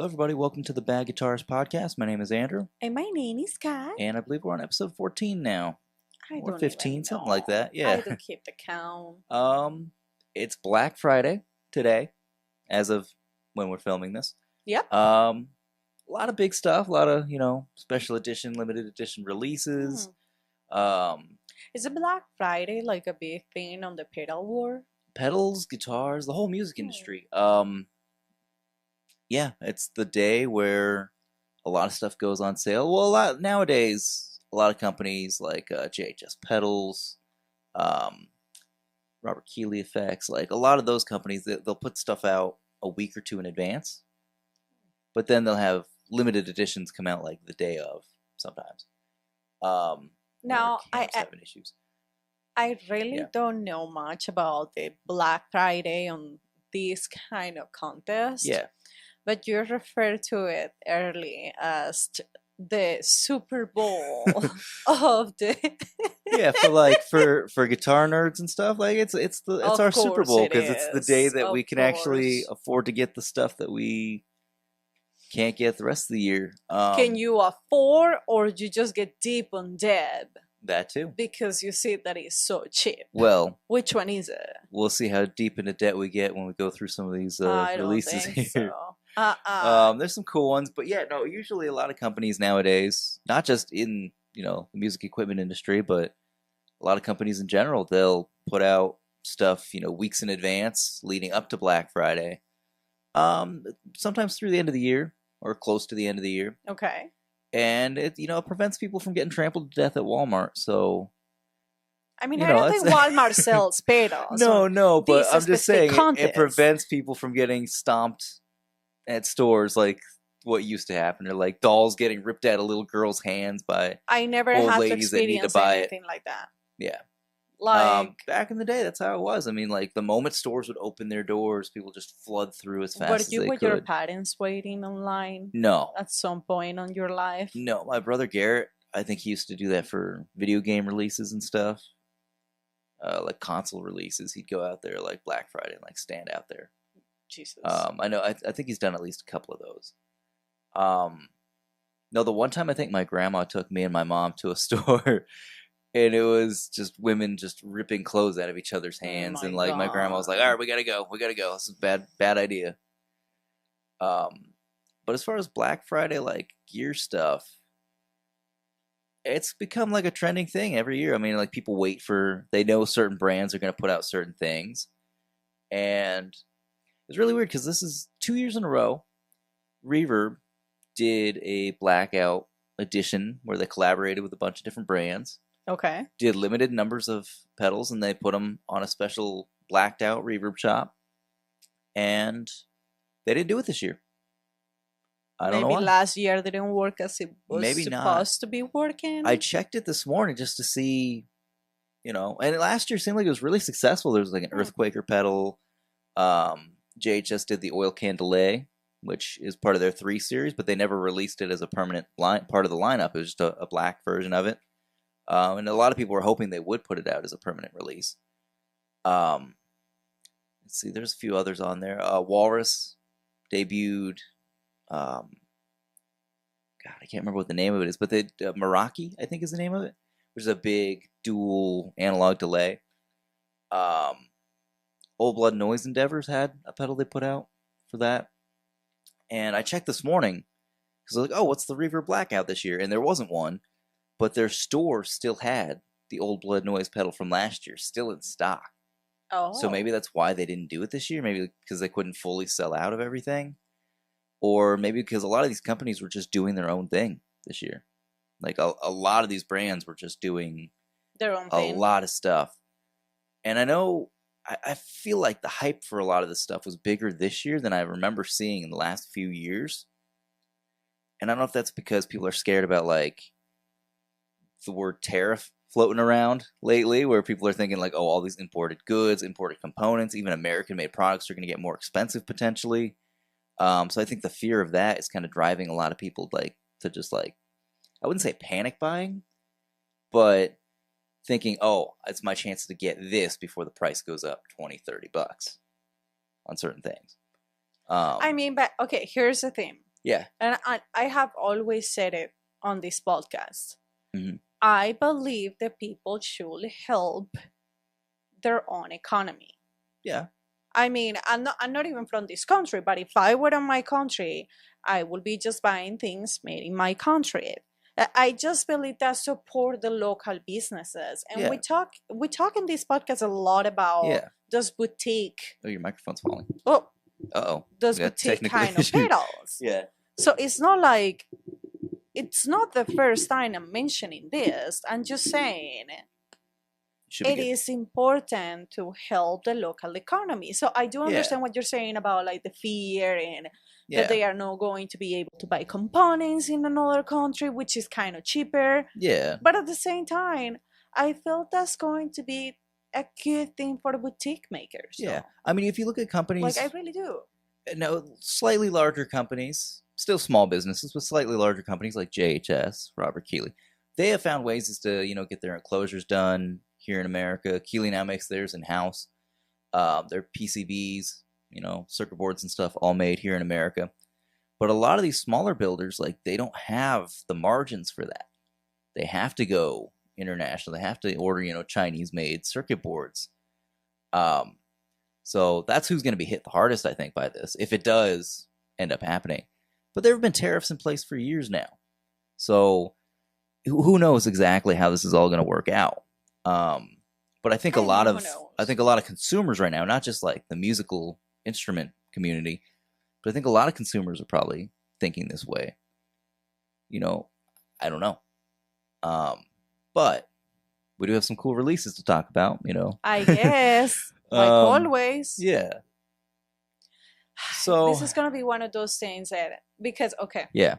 Hello, everybody. Welcome to the Bad Guitars podcast. My name is Andrew, And my name is Kai. and I believe we're on episode 14 now, or Don't 15, even something know. like that. Yeah. I don't keep the count. It's Black Friday today, as of when we're filming this. Yep. A lot of big stuff. A lot of special edition, limited edition releases. Is it Black Friday like a big thing on the pedal war? Pedals, guitars, the whole music industry. Yeah, it's the day where a lot of stuff goes on sale. Well, nowadays, a lot of companies like JHS Pedals, Robert Keeley Effects, like a lot of those companies, they'll put stuff out a week or two in advance, but then they'll have limited editions come out like the day of sometimes. Now, having issues. I really don't know much about the Black Friday on this kind of contest. Yeah. But you referred to it early as the Super Bowl of the yeah, for guitar nerds and stuff, like it's our Super Bowl because it's the day that we can actually afford to get the stuff that we can't get the rest of the year. Can you afford, or you just get deep on debt? That too. Because you see that it's so cheap. Well, which one is it? We'll see how deep into debt we get when we go through some of these releases here. So. There's some cool ones, but yeah, no. Usually, a lot of companies nowadays, not just in the music equipment industry, but a lot of companies in general, they'll put out stuff weeks in advance, leading up to Black Friday. Sometimes through the end of the year or close to the end of the year. Okay. And it prevents people from getting trampled to death at Walmart. So, I mean, I don't think Walmart sells pedals. No, but I'm just saying it prevents people from getting stomped at stores like what used to happen, or like dolls getting ripped out of little girls' hands by I never old had ladies that need to buy anything like that. Yeah. Like back in the day, that's how it was. I mean, like the moment stores would open their doors, people just flood through as fast as they could. Were you with your parents waiting online? No. At some point on your life? No, my brother Garrett, I think he used to do that for video game releases and stuff. Like console releases, he'd go out there like Black Friday and like stand out there. Jesus. I know. I think he's done at least a couple of those. No, the one time I think my grandma took me and my mom to a store. And it was just women just ripping clothes out of each other's hands. And like my grandma was like, all right, we gotta go. This is a bad idea. But as far as Black Friday, like gear stuff, it's become like a trending thing every year. I mean, like people they know certain brands are going to put out certain things. And it's really weird because this is 2 years in a row. Reverb did a blackout edition where they collaborated with a bunch of different brands. Okay. Did limited numbers of pedals, and they put them on a special blacked out reverb shop. And they didn't do it this year. I don't know why. Maybe last year didn't work as it was supposed to be working. I checked it this morning just to see, and last year seemed like it was really successful. There was like an Earthquaker pedal. JHS did the Oil Can Delay, which is part of their 3 series, but they never released it as a permanent part of the lineup. It was just a black version of it. And a lot of people were hoping they would put it out as a permanent release. Let's see, there's a few others on there. Walrus debuted. God, I can't remember what the name of it is, but the Meraki, I think, is the name of it, which is a big dual analog delay. Old Blood Noise Endeavors had a pedal they put out for that. And I checked this morning because I was like, oh, what's the Reverb Blackout this year? And there wasn't one. But their store still had the Old Blood Noise pedal from last year still in stock. Oh. So maybe that's why they didn't do it this year. Maybe because they couldn't fully sell out of everything. Or maybe because a lot of these companies were just doing their own thing this year. Like a lot of these brands were just doing their own thing. A lot of stuff. And I know, I feel like the hype for a lot of this stuff was bigger this year than I remember seeing in the last few years. And I don't know if that's because people are scared about like the word tariff floating around lately, where people are thinking like, oh, all these imported goods, imported components, even American-made products are going to get more expensive potentially. So I think the fear of that is kind of driving a lot of people like to just like, I wouldn't say panic buying, but thinking, oh, it's my chance to get this before the price goes up $20-30 on certain things. I mean, but okay, here's the thing. Yeah. And I have always said it on this podcast. Mhm. I believe that people should help their own economy. Yeah. I mean, I'm not even from this country, but if I were in my country, I would be just buying things made in my country. I just believe that support the local businesses. And Yeah. we talk in this podcast a lot about Yeah. those boutique, Oh, your microphone's falling. oh, Uh-oh. those We got boutique technical kind of issues. pedals. Yeah. So it's not like, it's not the first time I'm mentioning this. I'm just saying Should be it good. is important to help the local economy. So I do understand what you're saying about like the fear and Yeah. that they are not going to be able to buy components in another country, which is kind of cheaper. Yeah. But at the same time, I feel that's going to be a good thing for the boutique makers. Yeah. though. I mean, if you look at companies, Like I really do. no, slightly larger companies, still small businesses, but slightly larger companies like JHS, Robert Keeley, they have found ways as to, get their enclosures done here in America. Keeley now makes theirs in-house. Their PCBs, circuit boards and stuff all made here in America. But a lot of these smaller builders, like, they don't have the margins for that. They have to go international. They have to order, Chinese-made circuit boards. So that's who's going to be hit the hardest, I think, by this, if it does end up happening. But there have been tariffs in place for years now. So who knows exactly how this is all going to work out. But I think a lot of consumers right now, not just like the musical instrument community, but I think a lot of consumers are probably thinking this way. I don't know. But we do have some cool releases to talk about, I guess. Like always. Yeah. So this is gonna be one of those things that okay. Yeah.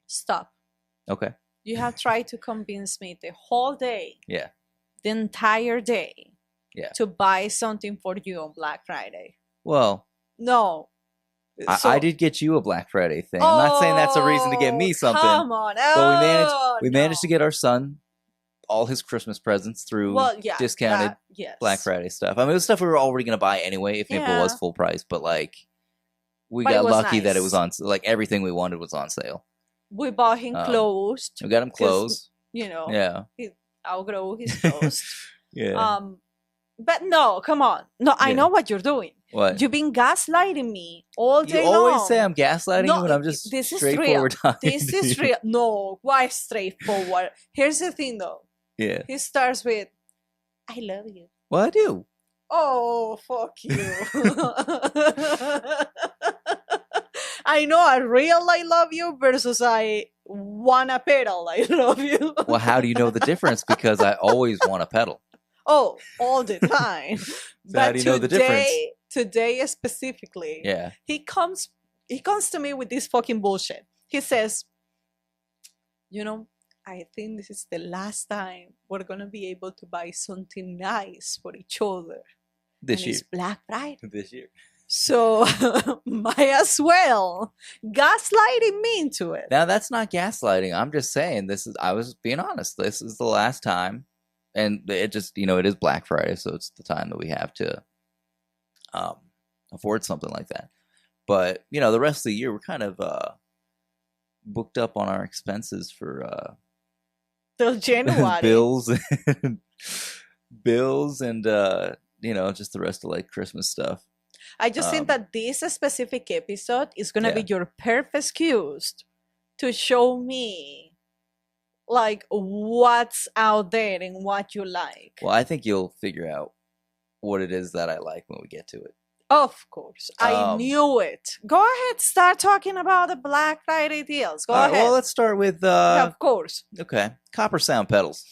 Stop. Okay. You have tried to convince me the whole day. Yeah. The entire day. Yeah. To buy something for you on Black Friday. Well. No. I did get you a Black Friday thing. I'm not saying that's a reason to get me something. Come on. But we managed to get our son all his Christmas presents through discounted Black Friday stuff. I mean, it was stuff we were already going to buy anyway, if it was full price. But like, we got lucky that it was on. Like everything we wanted was on sale. We bought him clothes. We got him clothes. Yeah. He outgrow his clothes. Yeah. But no, come on. No, I know what you're doing. What? You've been gaslighting me all day long. You always say I'm gaslighting you, and I'm just straightforward. This is real. No, why straightforward? Here's the thing, though. Yeah. He starts with, "I love you." Well, I do. Oh, fuck you. I know a real I love you versus I want a pedal I love you. Well, how do you know the difference? Because I always want a pedal. Oh, all the time. So but how do you know the difference? Today specifically, he comes to me with this fucking bullshit. He says, I think this is the last time we're gonna be able to buy something nice for each other. This year. It's Black Friday. This year. So might as well gaslighting me into it. Now that's not gaslighting. I'm just saying I was being honest. This is the last time. And it just, it is Black Friday, so it's the time that we have to afford something like that. But, the rest of the year, we're kind of booked up on our expenses for till January. bills and just the rest of like Christmas stuff. I just think that this specific episode is going to be your perfect excuse to show me like what's out there and what you like. Well, I think you'll figure out what it is that I like when we get to it. Of course. I knew it. Go ahead, start talking about the Black Friday deals. Go ahead. Well, let's start with yeah, of course. Okay. Copper Sound pedals.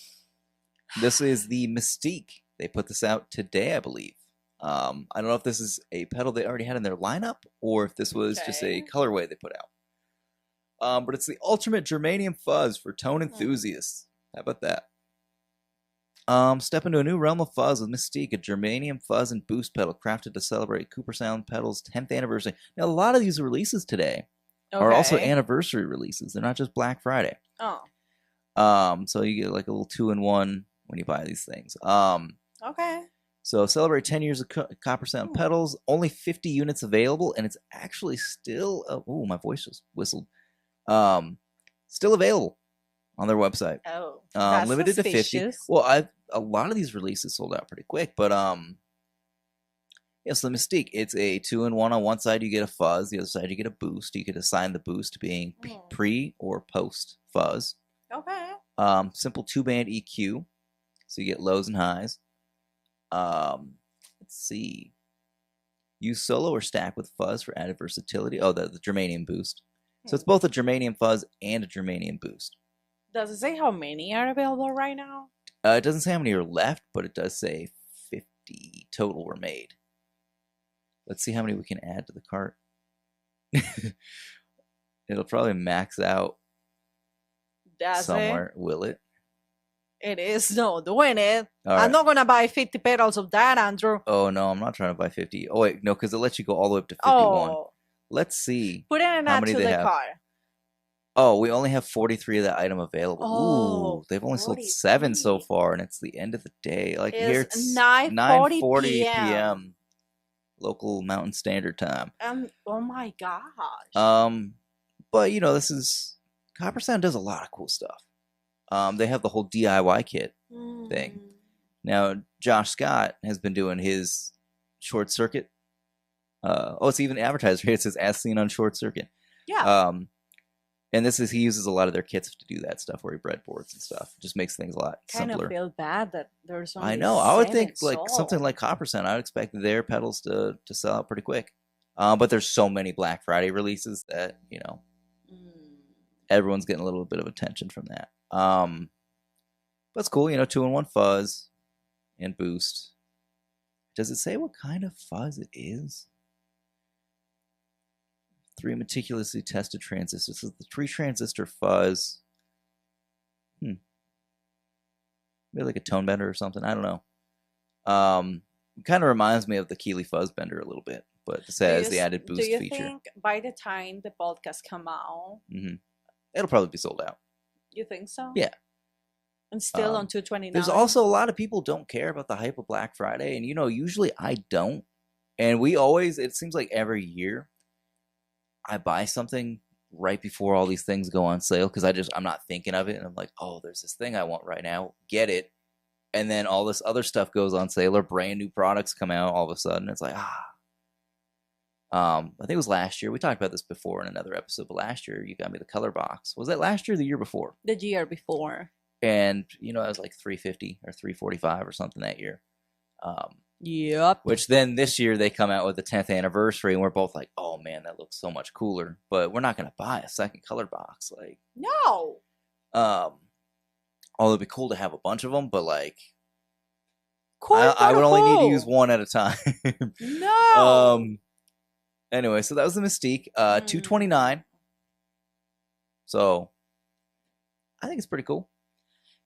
This is the Mystique. They put this out today, I believe. I don't know if this is a pedal they already had in their lineup or if this was just a colorway they put out. But it's the Ultimate Germanium Fuzz for tone enthusiasts. How about that? Step into a new realm of fuzz with Mystique, a germanium fuzz and boost pedal crafted to celebrate Cooper Sound Pedal's 10th anniversary. Now, a lot of these releases today are also anniversary releases. They're not just Black Friday. Oh. So you get like a little 2-in-1 when you buy these things. Okay. So celebrate 10 years of Copper Sound pedals. Only 50 units available, and it's actually still. Oh, my voice just whistled. Still available on their website. Oh, that's limited suspicious. to 50. Well, a lot of these releases sold out pretty quick, but yes, the Mystique. It's a 2-in-1. On one side, you get a fuzz. The other side, you get a boost. You could assign the boost to being pre or post fuzz. Okay. Simple 2-band EQ, so you get lows and highs. Let's see. Use solo or stack with fuzz for added versatility. Oh, the germanium boost. So it's both a germanium fuzz and a germanium boost. Does it say how many are available right now? It doesn't say how many are left, but it does say 50 total were made. Let's see how many we can add to the cart. It'll probably max out somewhere. Will it? It is not doing it. Right. I'm not going to buy 50 pedals of that, Andrew. Oh, no, I'm not trying to buy 50. Oh, wait, no, because it lets you go all the way up to 51. Oh. Let's see. Put an ad to the car. Oh, we only have 43 of that item available. Oh, ooh, they've only sold 7 so far, and it's the end of the day. Like here, it's 9:40 p.m. local Mountain Standard Time. Oh my gosh. But you know, this is Copper Sound does a lot of cool stuff. They have the whole DIY kit thing. Now, Josh Scott has been doing his short circuit. It's even advertised here. It says "as seen on Short Circuit." Yeah. And he uses a lot of their kits to do that stuff, where he breadboards and stuff. It just makes things a lot simpler. Kind of feel bad that there's only I know. I would think like sold. something like Copper Sound. I would expect their pedals to sell out pretty quick. But there's so many Black Friday releases that everyone's getting a little bit of attention from that. But it's cool, 2-in-1 fuzz and boost. Does it say what kind of fuzz it is? 3 meticulously tested transistors. This is the 3-transistor fuzz. Maybe like a tone bender or something. I don't know. It kind of reminds me of the Keeley fuzz bender a little bit, but this has the added boost feature. Do you think by the time the podcast come out, it'll probably be sold out? You think so? Yeah. And still on 229. There's also a lot of people don't care about the hype of Black Friday, and usually I don't. And it seems like every year I buy something right before all these things go on sale because I'm not thinking of it, and I'm like, oh, there's this thing I want right now, get it, and then all this other stuff goes on sale or brand new products come out all of a sudden. It's like I think it was last year. We talked about this before in another episode, but last year you got me the color box. Was that last year or the year before? The year before. And it was like $350 or $345 or something that year. Yep. Which then this year they come out with the 10th anniversary, and we're both like, "Oh man, that looks so much cooler." But we're not gonna buy a second color box, like. No. Although it'd be cool to have a bunch of them, but like, cool, I would only need to use one at a time. No. Anyway, so that was the Mystique, $229. So, I think it's pretty cool.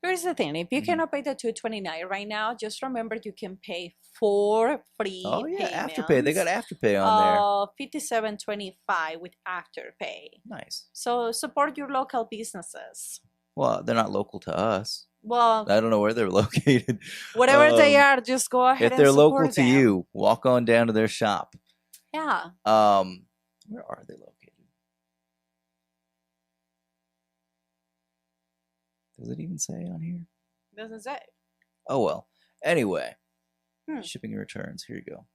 Here's the thing: if you cannot pay the $229 right now, just remember you can pay 4 free. Oh yeah, payments, Afterpay. They got Afterpay on there. $57.25 with Afterpay. Nice. So support your local businesses. Well, they're not local to us. Well, I don't know where they're located. Whatever they are, just go ahead. If they're and local support to them. you, walk on down to their shop. Yeah. Where are they located? Does it even say on here? Doesn't say. Oh well. Anyway, shipping and returns. Here you go.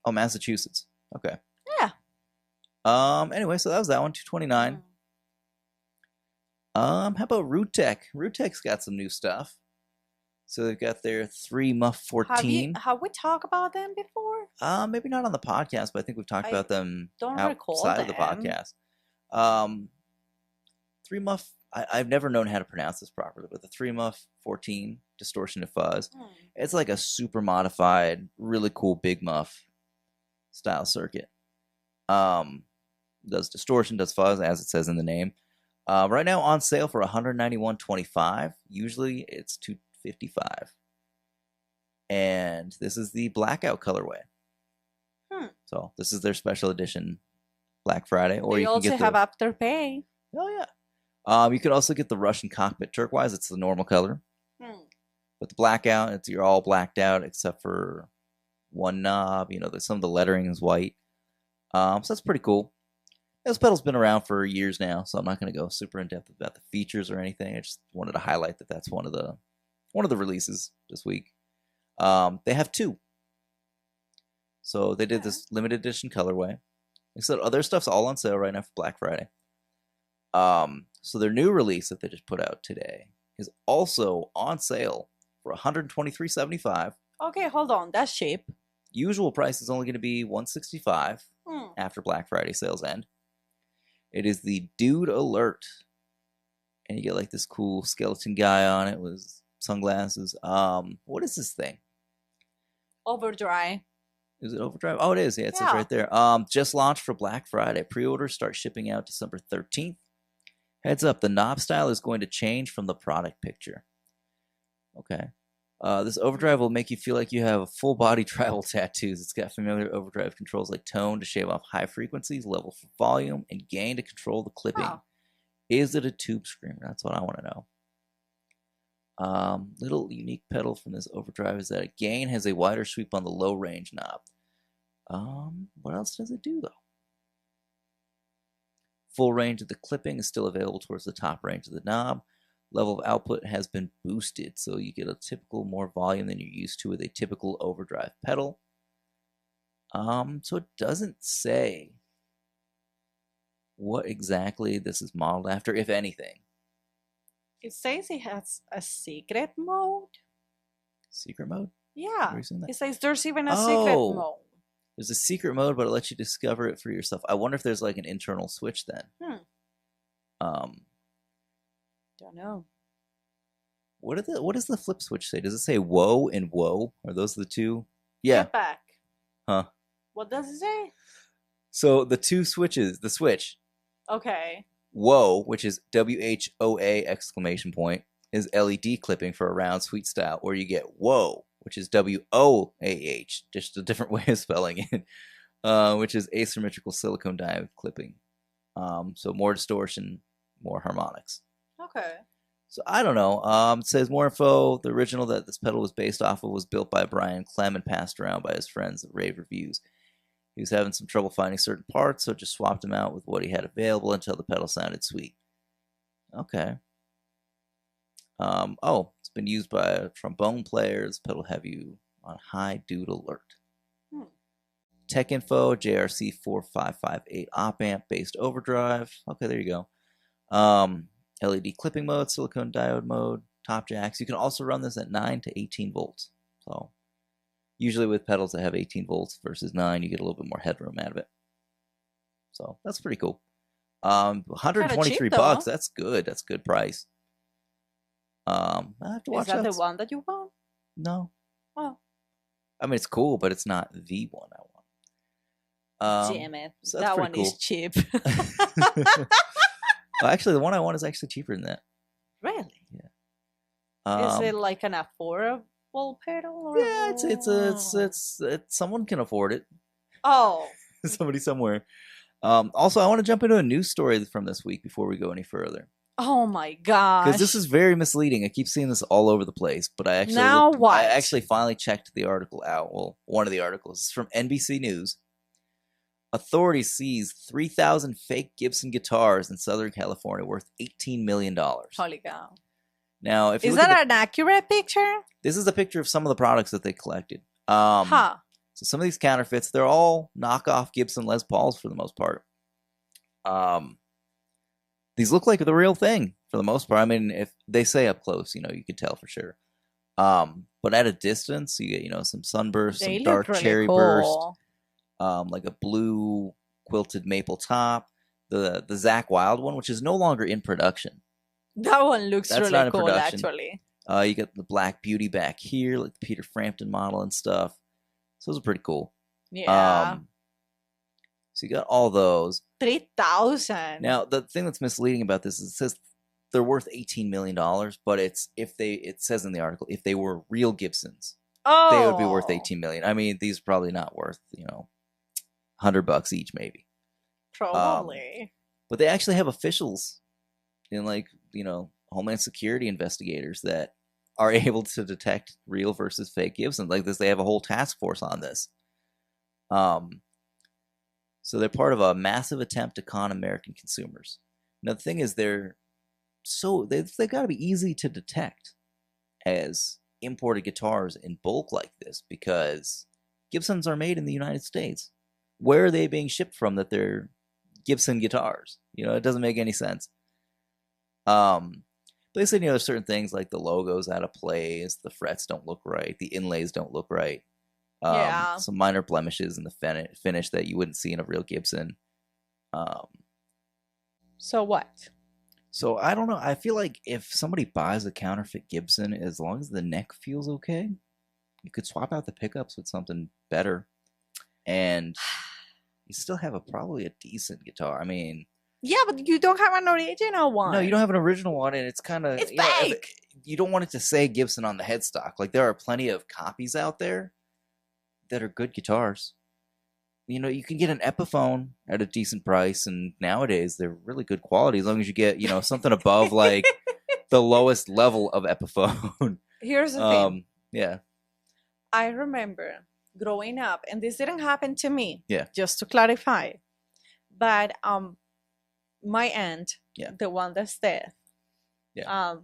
Oh, Massachusetts. Okay. Yeah. Anyway, so that was that one. $229. How about Root Tech? Root Tech's got some new stuff. So they've got their 3 Muff 14. Have we talked about them before? Maybe not on the podcast, but I think we've talked about them outside of the podcast. 3 Muff. I've never known how to pronounce this properly, but the 3 Muff 14 distortion to fuzz. It's like a super modified, really cool big muff style circuit. Does distortion, does fuzz, as it says in the name. Right now on sale for $191.25. Usually it's $255. And this is the blackout colorway. So this is their special edition Black Friday. Or they you can also get have Afterpay. Oh yeah. You can also get the Russian cockpit turquoise. It's the normal color. But the blackout, you're all blacked out except for one knob. Some of the lettering is white. So that's pretty cool. This pedal's been around for years now, so I'm not going to go super in depth about the features or anything. I just wanted to highlight that that's one of the releases this week. They have 2. So they did this limited edition colorway. Except other stuff's all on sale right now for Black Friday. So their new release that they just put out today is also on sale for $123.75. Okay, hold on, that's cheap. Usual price is only going to be $165 after Black Friday sales end. It is the Dude Alert. And you get like this cool skeleton guy on it with sunglasses. What is this thing? Overdrive. Is it Overdrive? Oh, it is. Yeah, it says right there. Just launched for Black Friday. Pre-orders start shipping out December 13th. Heads up, the knob style is going to change from the product picture. Okay. This overdrive will make you feel like you have full body tribal tattoos. It's got familiar overdrive controls like tone to shave off high frequencies, level for volume, and gain to control the clipping. Oh. Is it a tube screamer? That's what I want to know. Little unique pedal from this overdrive is that a gain has a wider sweep on the low range knob. What else does it do though? Full range of the clipping is still available towards the top range of the knob. Level of output has been boosted, so you get a typical more volume than you're used to with a typical overdrive pedal. So it doesn't say what exactly this is modeled after, if anything. It says it has a secret mode. Secret mode? Yeah. It says there's even a secret mode. There's a secret mode, but it lets you discover it for yourself. I wonder if there's like an internal switch then. Don't know. What does the flip switch say? Does it say whoa and whoa? Are those the two? Yeah. Get back. Huh. What does it say? So the two switches, the switch. Okay. Whoa, which is WHOA exclamation point, is LED clipping for a round sweet style, or you get whoa, which is WOAH, just a different way of spelling it, which is asymmetrical silicone diode clipping. So more distortion, more harmonics. Okay. So I don't know. It says more info. The original that this pedal was based off of was built by Brian Clem and passed around by his friends at Rave Reviews. He was having some trouble finding certain parts, so just swapped them out with what he had available until the pedal sounded sweet. Okay. It's been used by trombone players. Pedal have you on high dude alert. Tech info, JRC 4558 op amp based overdrive. Okay, there you go. LED clipping mode, silicone diode mode, top jacks. You can also run this at 9 to 18 volts. So usually with pedals that have 18 volts versus 9, you get a little bit more headroom out of it. So that's pretty cool. $123. That's good. That's a good price. I have to watch that. Is that the one that you want? No. Oh. I mean, it's cool, but it's not the one I want. Damn it. So that one is cheap. Well, actually, the one I want is actually cheaper than that. Really? Yeah. Is it like an affordable pedal? Or... Yeah, it's someone can afford it. Oh. Somebody somewhere. Also, I want to jump into a news story from this week before we go any further. Oh my gosh. Because this is very misleading. I keep seeing this all over the place, but I actually I actually finally checked the article out. Well, one of the articles. It's from NBC News. Authorities seized 3,000 fake Gibson guitars in Southern California worth $18 million. Holy cow. Now, if you is that an accurate picture? This is a picture of some of the products that they collected. So some of these counterfeits, they're all knockoff Gibson Les Pauls for the most part. These look like the real thing for the most part. I mean, if they say up close, you could tell for sure. But at a distance, you get, some sunburst, some dark really cherry burst. Like a blue quilted maple top, the Zakk Wylde one, which is no longer in production. That one looks really cool, actually. You got the Black Beauty back here, like the Peter Frampton model and stuff. So those are pretty cool. Yeah. So you got all those. 3,000. Now the thing that's misleading about this is it says they're worth $18 million, but it says in the article if they were real Gibsons, they would be worth $18 million. I mean, these are probably not worth $100 each, maybe. Probably. But they actually have officials in Homeland Security investigators that are able to detect real versus fake Gibson. Like this, they have a whole task force on this. So they're part of a massive attempt to con American consumers. Now the thing is, they've got to be easy to detect as imported guitars in bulk like this, because Gibsons are made in the United States. Where are they being shipped from that they're Gibson guitars? It doesn't make any sense. But they said, there's certain things like the logo's out of place, the frets don't look right, the inlays don't look right. Some minor blemishes in the finish that you wouldn't see in a real Gibson. So what? So I don't know. I feel like if somebody buys a counterfeit Gibson, as long as the neck feels okay, you could swap out the pickups with something better, and you still have probably a decent guitar. I mean, yeah, but you don't have an original one. No, you don't have an original one, and it's kind of fake. You don't want it to say Gibson on the headstock. Like there are plenty of copies out there that are good guitars. You can get an Epiphone at a decent price, and nowadays they're really good quality as long as you get, something above like the lowest level of Epiphone. Here's the thing. Yeah. I remember growing up, and this didn't happen to me. Yeah. Just to clarify. But my aunt, yeah, the one that's dead, yeah,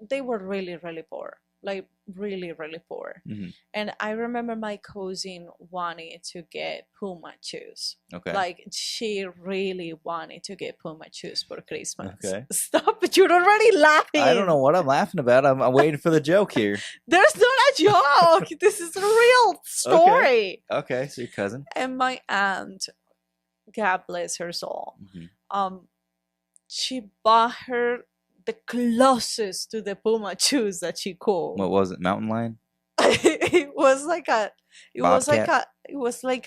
they were really, really poor. Like really, really poor. Mm-hmm. And I remember my cousin wanted to get Puma shoes. Okay. Like she really wanted to get Puma shoes for Christmas. Okay. Stop it, you're already laughing. I don't know what I'm laughing about. I'm waiting for the joke here. There's not a joke. This is a real story. Okay, so your cousin. And my aunt, God bless her soul, she bought her the closest to the Puma shoes that she could. What was it? Mountain lion? It was like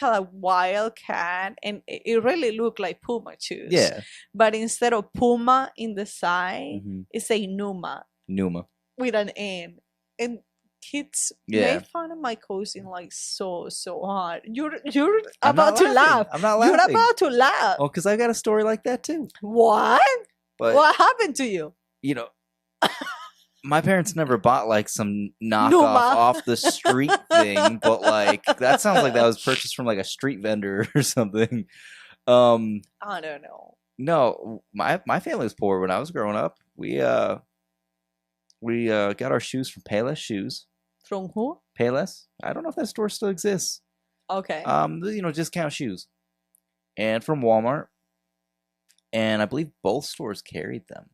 a wildcat, and it really looked like Puma shoes. Yeah. But instead of Puma in the side, it's a Numa. Numa. With an N. And kids made fun of my cousin like so hard. You're about to laugh. I'm not laughing. You're about to laugh. Well, because I got a story like that too. What? But, what happened to you? My parents never bought like some knockoff off the street thing, but like that sounds like that was purchased from like a street vendor or something. I don't know. No, my family was poor when I was growing up. We got our shoes from Payless Shoes. From who? Payless. I don't know if that store still exists. Okay. Discount shoes, and from Walmart, and I believe both stores carried them.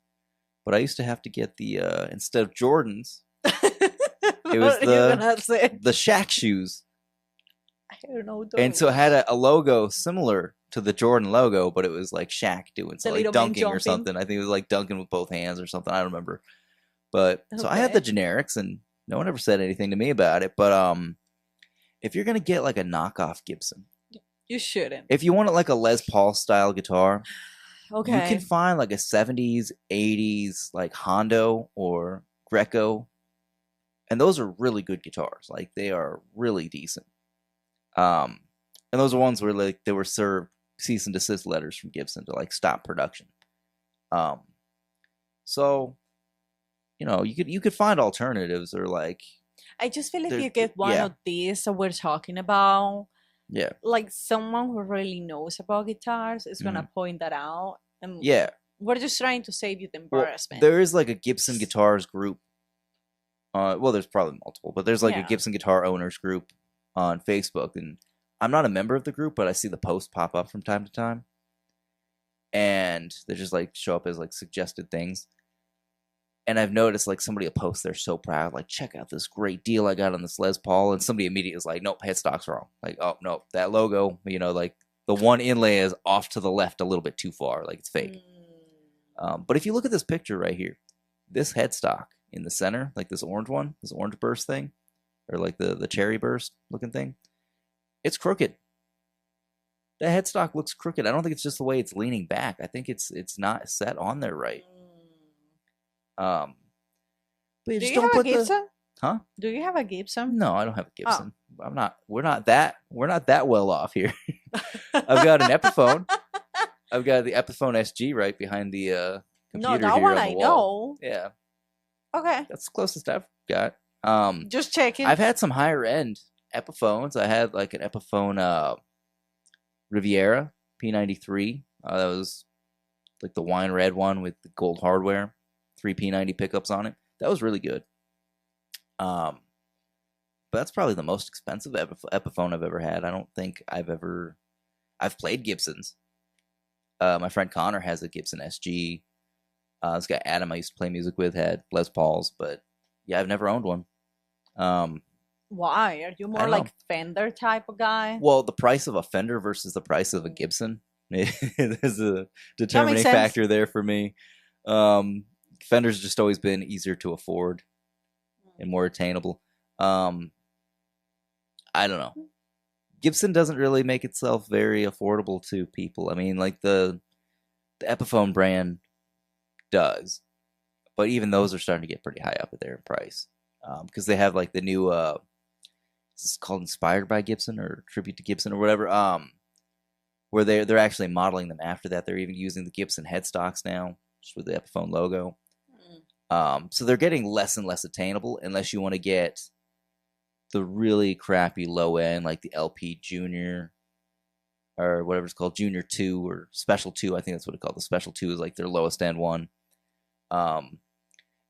But I used to have to get the instead of Jordans, it was the Shaq shoes. I don't know. And so it had a logo similar to the Jordan logo, but it was like Shaq doing so like dunking or something. I think it was like dunking with both hands or something. I don't remember. But so I had the generics, and no one ever said anything to me about it. But if you're gonna get like a knockoff Gibson, you shouldn't. If you want like a Les Paul style guitar. Okay. You can find like a 70s, 80s, like Hondo or Greco. And those are really good guitars. Like they are really decent. And those are ones where like they were served cease and desist letters from Gibson to like stop production. So, you could find alternatives or like. I just feel if you get one of these that we're talking about. Yeah. Like someone who really knows about guitars is going to point that out. And we're just trying to save you the embarrassment. Well, there is like a Gibson Guitars group. There's probably multiple, but there's like a Gibson Guitar Owners group on Facebook. And I'm not a member of the group, but I see the posts pop up from time to time. And they just like show up as like suggested things. And I've noticed like somebody will post, they're so proud, like, check out this great deal I got on this Les Paul. And somebody immediately is like, nope, headstock's wrong. Like, oh, no, that logo, like the one inlay is off to the left a little bit too far. Like it's fake. But if you look at this picture right here, this headstock in the center, like this orange one, this orange burst thing, or like the cherry burst looking thing, it's crooked. The headstock looks crooked. I don't think it's just the way it's leaning back. I think it's not set on there right. But you just don't put Gibson? Huh? Do you have a Gibson? No, I don't have a Gibson. Oh. We're not that well off here. I've got an Epiphone. I've got the Epiphone SG right behind the computer. No, that here one on the I wall. know. Yeah. Okay. That's the closest I've got. Just checking. I've had some higher end Epiphones. I had like an Epiphone Riviera P93. That was like the wine red one with the gold hardware, 3 P90 pickups on it. That was really good. But that's probably the most expensive Epiphone I've ever had. I don't think I've played Gibsons. My friend Connor has a Gibson SG. This guy Adam I used to play music with had Les Pauls, but yeah, I've never owned one. Why? Are you more like Fender type of guy? Well, the price of a Fender versus the price of a Gibson, there's a determining factor there for me. Fender's just always been easier to afford and more attainable. I don't know. Gibson doesn't really make itself very affordable to people. I mean, like the Epiphone brand does, but even those are starting to get pretty high up there in price because they have like the new this is called Inspired by Gibson or Tribute to Gibson or whatever, where they're actually modeling them after that. They're even using the Gibson headstocks now, just with the Epiphone logo. So they're getting less and less attainable unless you want to get the really crappy low end, like the LP Junior or whatever it's called, Junior 2 or Special 2. I think that's what it's called. The Special 2 is like their lowest end one. And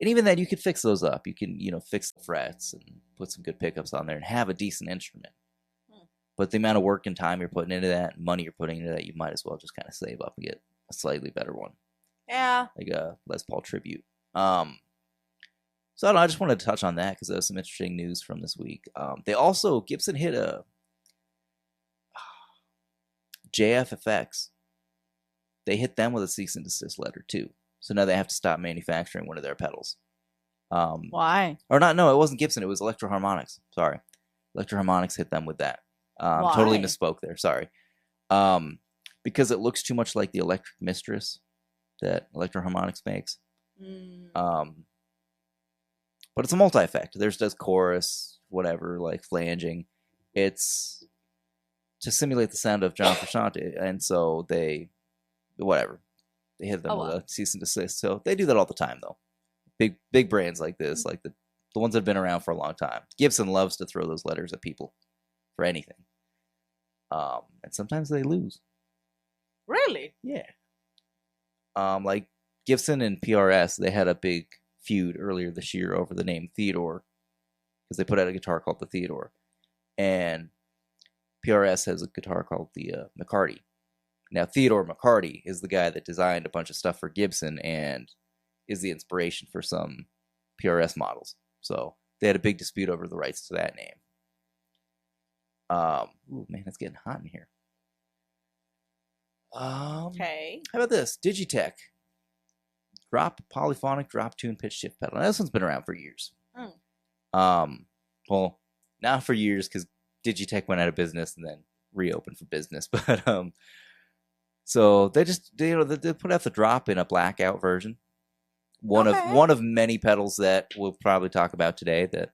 even then, you could fix those up. You can, fix the frets and put some good pickups on there and have a decent instrument. But the amount of work and time you're putting into that, and money you're putting into that, you might as well just kind of save up and get a slightly better one. Yeah. Like a Les Paul Tribute. So I don't know, I just wanted to touch on that because there's some interesting news from this week. Gibson hit a JFFX. They hit them with a cease and desist letter too. So now they have to stop manufacturing one of their pedals. Why? Or not? No, it wasn't Gibson. It was Electro Harmonics. Sorry, Electro Harmonics hit them with that. Why? Totally misspoke there. Sorry. Because it looks too much like the Electric Mistress that Electro Harmonics makes. But it's a multi-effect. Theirs does chorus, whatever, like flanging. It's to simulate the sound of John Frusciante, and so they hit them with a cease and desist. So they do that all the time, though. Big brands like this, like the ones that have been around for a long time. Gibson loves to throw those letters at people for anything, and sometimes they lose. Really? Yeah. Like Gibson and PRS, they had a big feud earlier this year over the name Theodore because they put out a guitar called the Theodore, and PRS has a guitar called the McCarty. Now, Theodore McCarty is the guy that designed a bunch of stuff for Gibson and is the inspiration for some PRS models. So they had a big dispute over the rights to that name. Ooh, man, it's getting hot in here. Okay. How about this? Digitech. Polyphonic drop tune pitch shift pedal. Now, this one's been around for years. Well, not for years because Digitech went out of business and then reopened for business. But so they put out the drop in a blackout version. One of many pedals that we'll probably talk about today. That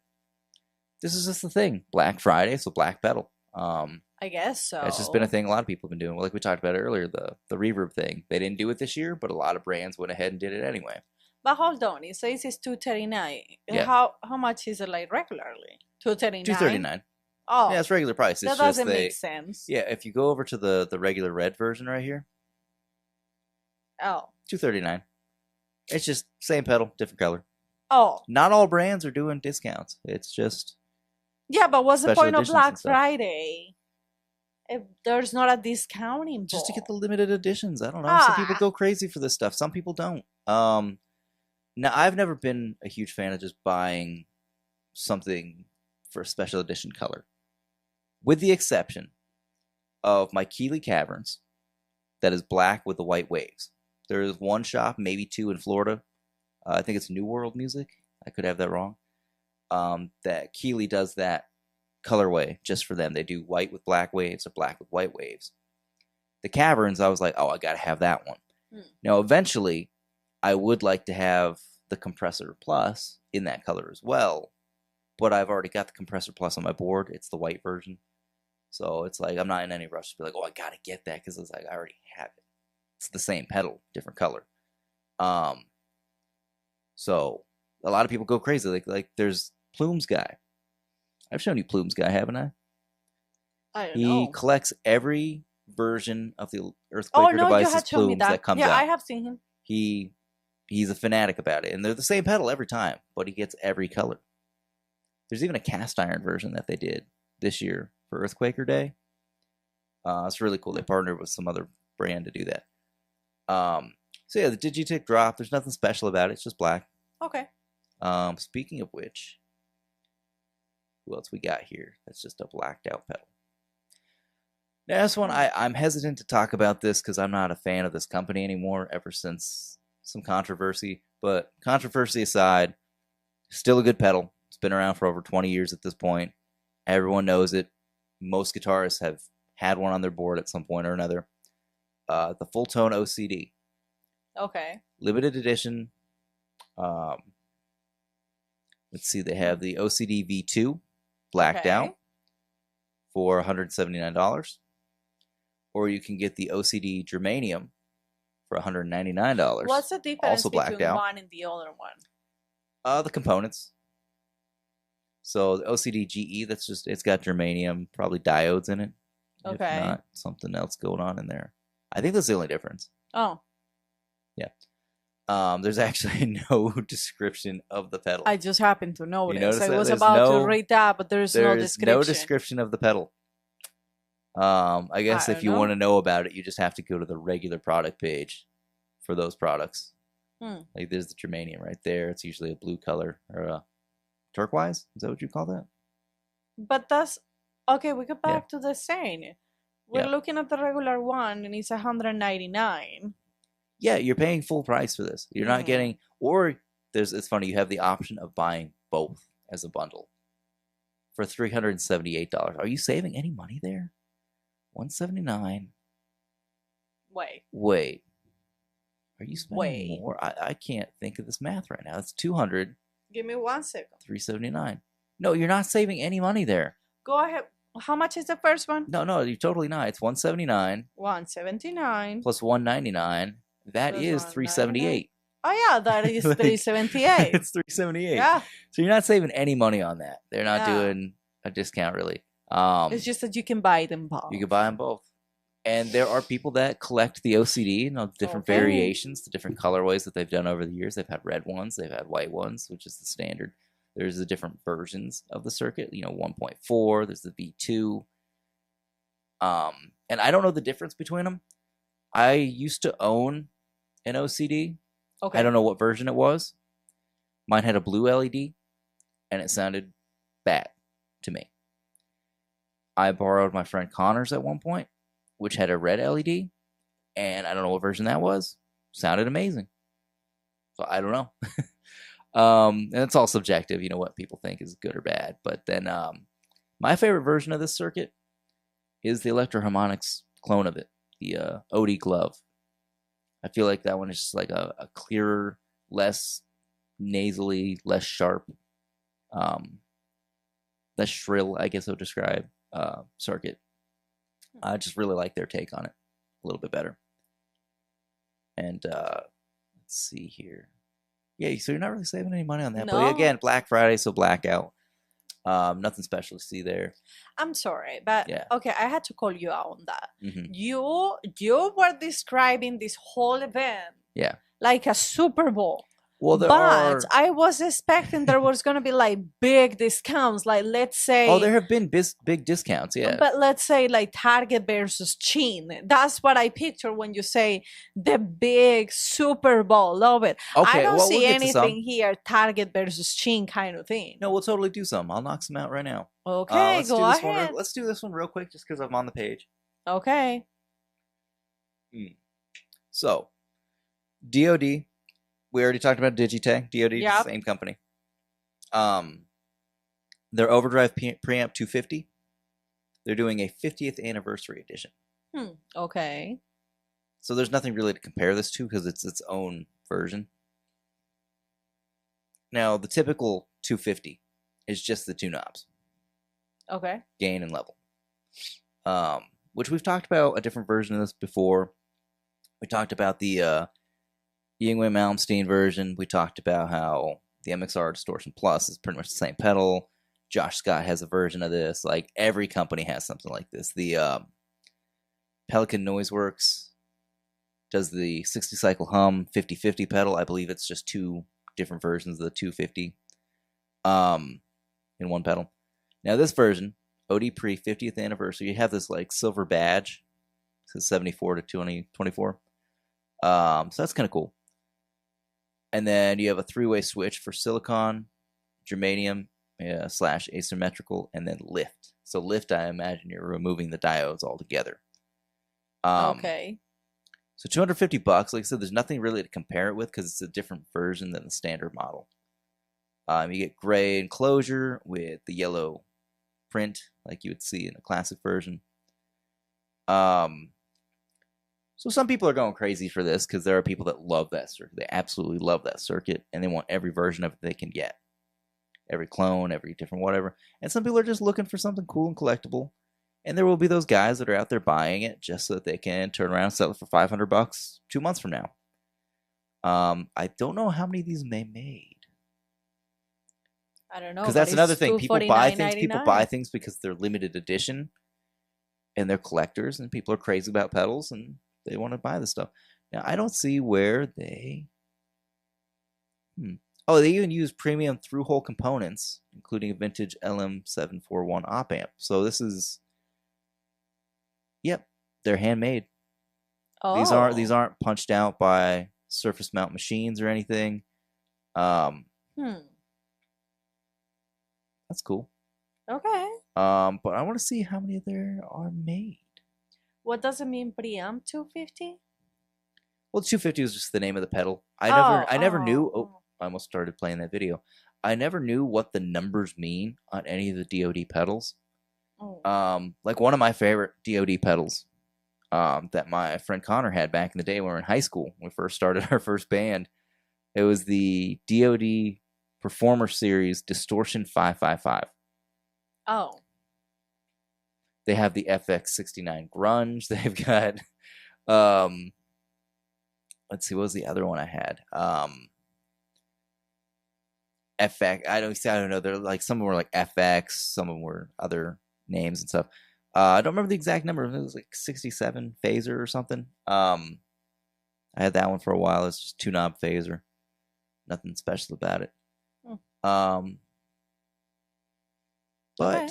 this is just the thing. Black Friday, so black pedal. I guess so. It's just been a thing a lot of people have been doing. Like we talked about earlier, the reverb thing. They didn't do it this year, but a lot of brands went ahead and did it anyway. But hold on, it says it's $239. Yeah. How much is it like regularly? $239. $239. Oh, yeah, it's regular price. It's that doesn't make sense. Yeah, if you go over to the regular red version right here. Oh. $239. It's just same pedal, different color. Oh. Not all brands are doing discounts. It's just. Yeah, but what's the point of Black Friday if there's not a discount involved? Just to get the limited editions. I don't know. Some people go crazy for this stuff. Some people don't. Now, I've never been a huge fan of just buying something for a special edition color. With the exception of my Keeley Caverns that is black with the white waves. There is one shop, maybe two in Florida. I think it's New World Music. I could have that wrong. That Keeley does that colorway just for them. They do white with black waves or black with white waves. The Caverns, I was like, oh, I got to have that one. Now, eventually, I would like to have the Compressor Plus in that color as well. But I've already got the Compressor Plus on my board. It's the white version. So it's like, I'm not in any rush to be like, oh, I got to get that because it's like, I already have it. It's the same pedal, different color. So a lot of people go crazy. Like there's Plume's guy. I've shown you Plume's guy, haven't I? I don't He know. collects every version of the Oh Earthquaker no, you devices had shown me Plumes that comes Yeah, out. I have seen him. He's a fanatic about it, and they're the same pedal every time, but he gets every color. There's even a cast iron version that they did this year for Earthquaker Day. It's really cool. They partnered with some other brand to do that. So yeah, the Digitech drop. There's nothing special about it. It's just black. Okay. Speaking of which, who else we got here? That's just a blacked out pedal. Now, this one, I'm hesitant to talk about this because I'm not a fan of this company anymore ever since some controversy. But controversy aside, still a good pedal. It's been around for over 20 years at this point. Everyone knows it. Most guitarists have had one on their board at some point or another. The Full Tone OCD. Okay. Limited edition. Let's see, they have the OCD V2 blacked out for $179. Or you can get the OCD Germanium for $199. What's the difference also blacked between out. one and the other one? The components. So the OCD GE, it's got germanium, probably diodes in it. Okay. If not, something else going on in there. I think that's the only difference. Oh. Yeah. There's actually no description of the pedal. I just happened to notice. notice I that? was There's about no- to read that, but there's no description. no description of the pedal. I guess I if you don't know. want to know about it, you just have to go to the regular product page for those products. Like there's the germanium right there. It's usually a blue color or a turquoise. Is that what you call that? But that's okay. We go back to the same. We're looking at the regular one, and it's $199. Yeah, you're paying full price for this. You're not getting, or it's funny, you have the option of buying both as a bundle for $378. Are you saving any money there? $179. Wait. Are you spending more? I can't think of this math right now. It's $200. Give me 1 second. $379. No, you're not saving any money there. Go ahead. How much is the first one? No, you're totally not. It's $179 $179 plus $199. That Plus is $378. Oh yeah, that is Like, $378. It's $378. Yeah, So you're not saving any money on that. They're not Yeah. doing a discount really. it's just that you can buy them both. You can buy them both. And there are people that collect the OCD, different Okay. variations, the different colorways that they've done over the years. They've had red ones, they've had white ones, which is the standard. There's the different versions of the circuit, 1.4, there's the V2. And I don't know the difference between them. I used to own an OCD. Okay. I don't know what version it was. Mine had a blue LED, and it sounded bad to me. I borrowed my friend Connor's at one point, which had a red LED, and I don't know what version that was. Sounded amazing. So I don't know. And it's all subjective, what people think is good or bad. But then my favorite version of this circuit is the Electro-Harmonix clone of it, the OD Glove. I feel like that one is just like a clearer, less nasally, less sharp, less shrill, I guess I would describe, circuit. I just really like their take on it a little bit better. And let's see here. Yeah, so you're not really saving any money on that. No. But again, Black Friday, so blackout. Nothing special to see there. I'm sorry, but Yeah. okay, I had to call you out on that. Mhm. You were describing this whole event Yeah. like a Super Bowl. Well, there But are. I was expecting there was going to be like big discounts, like let's say. Oh, there have been big discounts. Yeah. But let's say like Target versus Chin. That's what I picture when you say the big Super Bowl. Love it. Okay. I don't well, see we'll get to some. anything here Target versus Chin kind of thing. No, we'll totally do some. I'll knock some out right now. Okay, Let's go do this one. ahead. Let's do this one real quick, just because I'm on the page. Okay. So, DOD. We already talked about Digitech. DOD is Yep. the same company. Their Overdrive Preamp 250. They're doing a 50th anniversary edition. Okay. So there's nothing really to compare this to because it's its own version. Now, the typical 250 is just the two knobs, Okay. gain and level. Which we've talked about a different version of this before. We talked about the Yngwie Malmsteen version. We talked about how The MXR Distortion Plus is pretty much the same pedal. Josh Scott has a version of this. Like, every company has something like this. The Pelican Noiseworks does the 60 cycle hum 50/50 pedal. I believe it's just 2 different versions of the 250 in one pedal. Now this version, OD Pre 50th anniversary, you have this like silver badge. It says 74 to 2024. So that's kind of cool. And then you have a 3-way switch for silicon, germanium / asymmetrical, and then lift. So lift, I imagine you're removing the diodes altogether. Okay. So $250. Like I said, there's nothing really to compare it with because it's a different version than the standard model. You get gray enclosure with the yellow print, like you would see in a classic version. So some people are going crazy for this because there are people that love that circuit. They absolutely love that circuit, and they want every version of it they can get. Every clone, every different whatever. And some people are just looking for something cool and collectible. And there will be those guys that are out there buying it just so that they can turn around and sell it for $500 2 months from now. I don't know how many of these they made. I don't know. Because that's another thing. People buy things. People buy things because they're limited edition, and they're collectors, and people are crazy about pedals, and they want to buy this stuff. Now, I don't see where they... Oh, they even use premium through-hole components, including a vintage LM741 op amp. So this is... Yep, they're handmade. Oh. These aren't punched out by surface mount machines or anything. That's cool. Okay. But I want to see how many there are made. What does it mean, preamp 250? Well, 250 is just the name of the pedal. I never knew. Oh, I almost started playing that video. I never knew what the numbers mean on any of the DOD pedals. Oh. Like one of my favorite DOD pedals that my friend Connor had back in the day when we were in high school, when we first started our first band. It was the DOD Performer Series Distortion 555. Oh. They have the FX69 Grunge. They've got, let's see, what was the other one I had? FX. I don't know. They're like, some of them were like FX, some of them were other names and stuff. I don't remember the exact number. It was like 67 phaser or something. I had that one for a while. It's just 2-knob phaser. Nothing special about it. But Okay.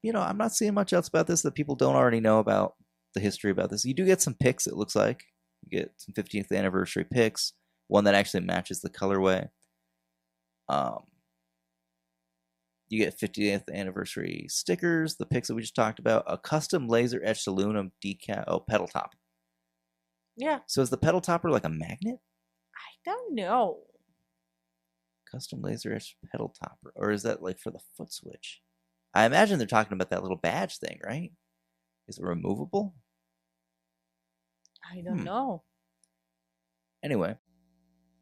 you know, I'm not seeing much else about this that people don't already know about the history about this. You do get some picks, it looks like. You get some 15th anniversary picks, one that actually matches the colorway. You get 50th anniversary stickers, the picks that we just talked about, a custom laser etched aluminum decal pedal top. Yeah. So is the pedal topper like a magnet? I don't know. Custom laser etched pedal topper, or is that like for the foot switch? I imagine they're talking about that little badge thing, right? Is it removable? I don't know. Anyway,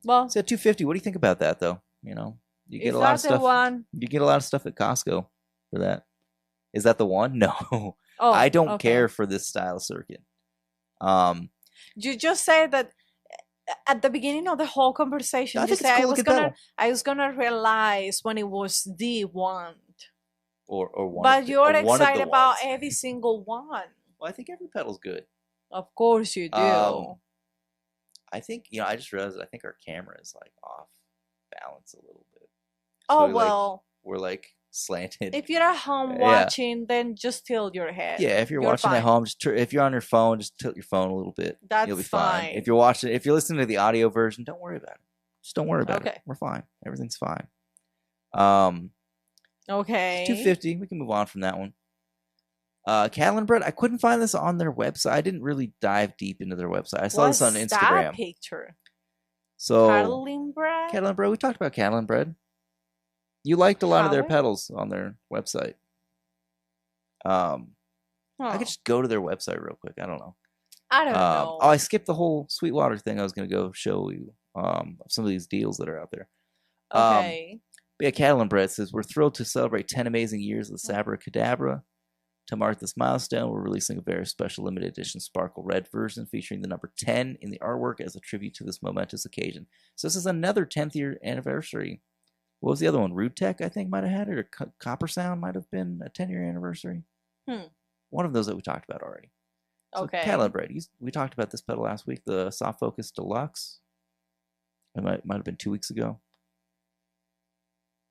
Well, it's at $250. What do you think about that, though? You know, you get is a lot that of stuff. the one? You get a lot of stuff at Costco for that. Is that the one? No, Oh, I don't okay. care for this style circuit. You just said that at the beginning of the whole conversation. I You think it's said a cool looking pedal. I was gonna realize when it was the one. Or one. But you're or one excited of the about ones. every single one. Well, I think every pedal's good. Of course you do. I think, you know, I just realized I think our camera is like off balance a little bit. Oh, So, well. We're like slanted. If you're at home watching, then just tilt your head. Yeah, if you're watching fine. at home, if you're on your phone, just tilt your phone a little bit. That's You'll be fine. fine. If you're listening to the audio version, don't worry about it. Just don't worry about it. We're fine. Everything's fine. Okay. $250. We can move on from that one. Cattle and Bread. I couldn't find this on their website. I didn't really dive deep into their website. I saw this on Instagram. That picture? So Cattle and Bread. Cattle and Bread. We talked about Cattle and Bread. You liked a lot of their pedals on their website. I could just go to their website real quick. I don't know. I don't know. Oh, I skipped the whole Sweetwater thing. I was going to go show you some of these deals that are out there. Okay. But yeah, Cattle and Bread says, we're thrilled to celebrate 10 amazing years of the Sabra Cadabra. To mark this milestone, we're releasing a very special limited edition Sparkle Red version featuring the number 10 in the artwork as a tribute to this momentous occasion. So this is another 10th year anniversary What was the other one? Rude Tech, I think, might have had it, or Copper Sound might have been a 10-year anniversary. One of those that we talked about already. So Okay. Calibrate. We talked about this pedal last week, the Soft Focus Deluxe. It might have been 2 weeks ago.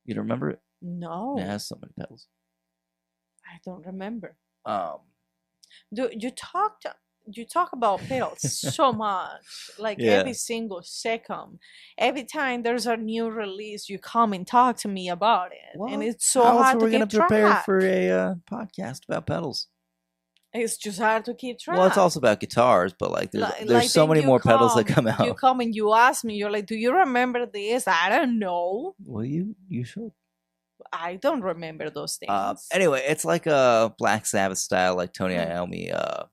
You don't remember it? No. It has so many pedals. I don't remember. You talk about pedals so much, like every single second. Every time there's a new release, you come and talk to me about it, and it's so hard to keep track. Prepare for a podcast about pedals? It's just hard to keep track. Well, it's also about guitars, but like there's so many more pedals that come out. You come and you ask me, you're like, "Do you remember this?" I don't know. Well, you should. I don't remember those things. Anyway, it's like a Black Sabbath style, like Tony Iommi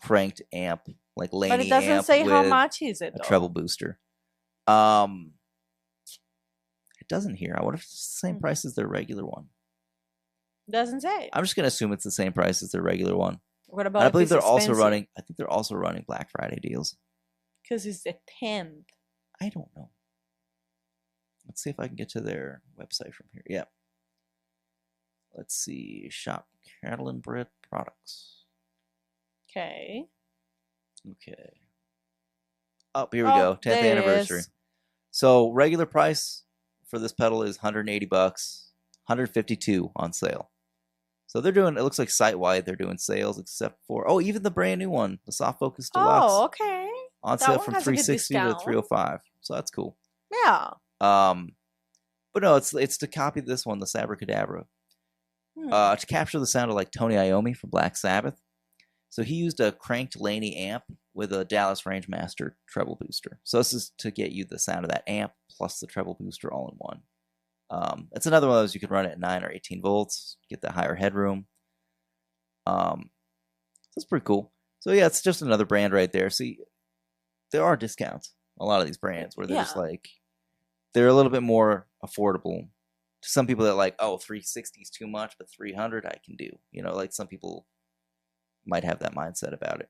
cranked amp, like Laney amp. But it doesn't say how much is it, a treble booster. It doesn't here. I wonder if it's the same price as their regular one. Doesn't say. I'm just gonna assume it's the same price as their regular one. What about? And I believe they're also running. I think they're also running Black Friday deals. Because it's the 10th. I don't know. Let's see if I can get to their website from here. Yeah. Let's see. Shop Cattle and Bread Products. Okay. Oh, here we go. 10th anniversary. So regular price for this pedal is $180, $152 on sale. So they're doing, it looks like site-wide they're doing sales, except for, even the brand new one, the Soft Focus Deluxe. Oh, okay. On sale from $360 to $305. So that's cool. Yeah. But no, it's to copy this one, the Sabracadabra. To capture the sound of like Tony Iommi from Black Sabbath. So he used a cranked Laney amp with a Dallas Rangemaster treble booster. So this is to get you the sound of that amp plus the treble booster all in one. It's another one of those you can run it at 9 or 18 volts, get the higher headroom. That's pretty cool. So yeah, it's just another brand right there. See, there are discounts. A lot of these brands where they're just like, they're a little bit more affordable to some people that are like, 360 is too much, but 300 I can do. You know, like some people might have that mindset about it.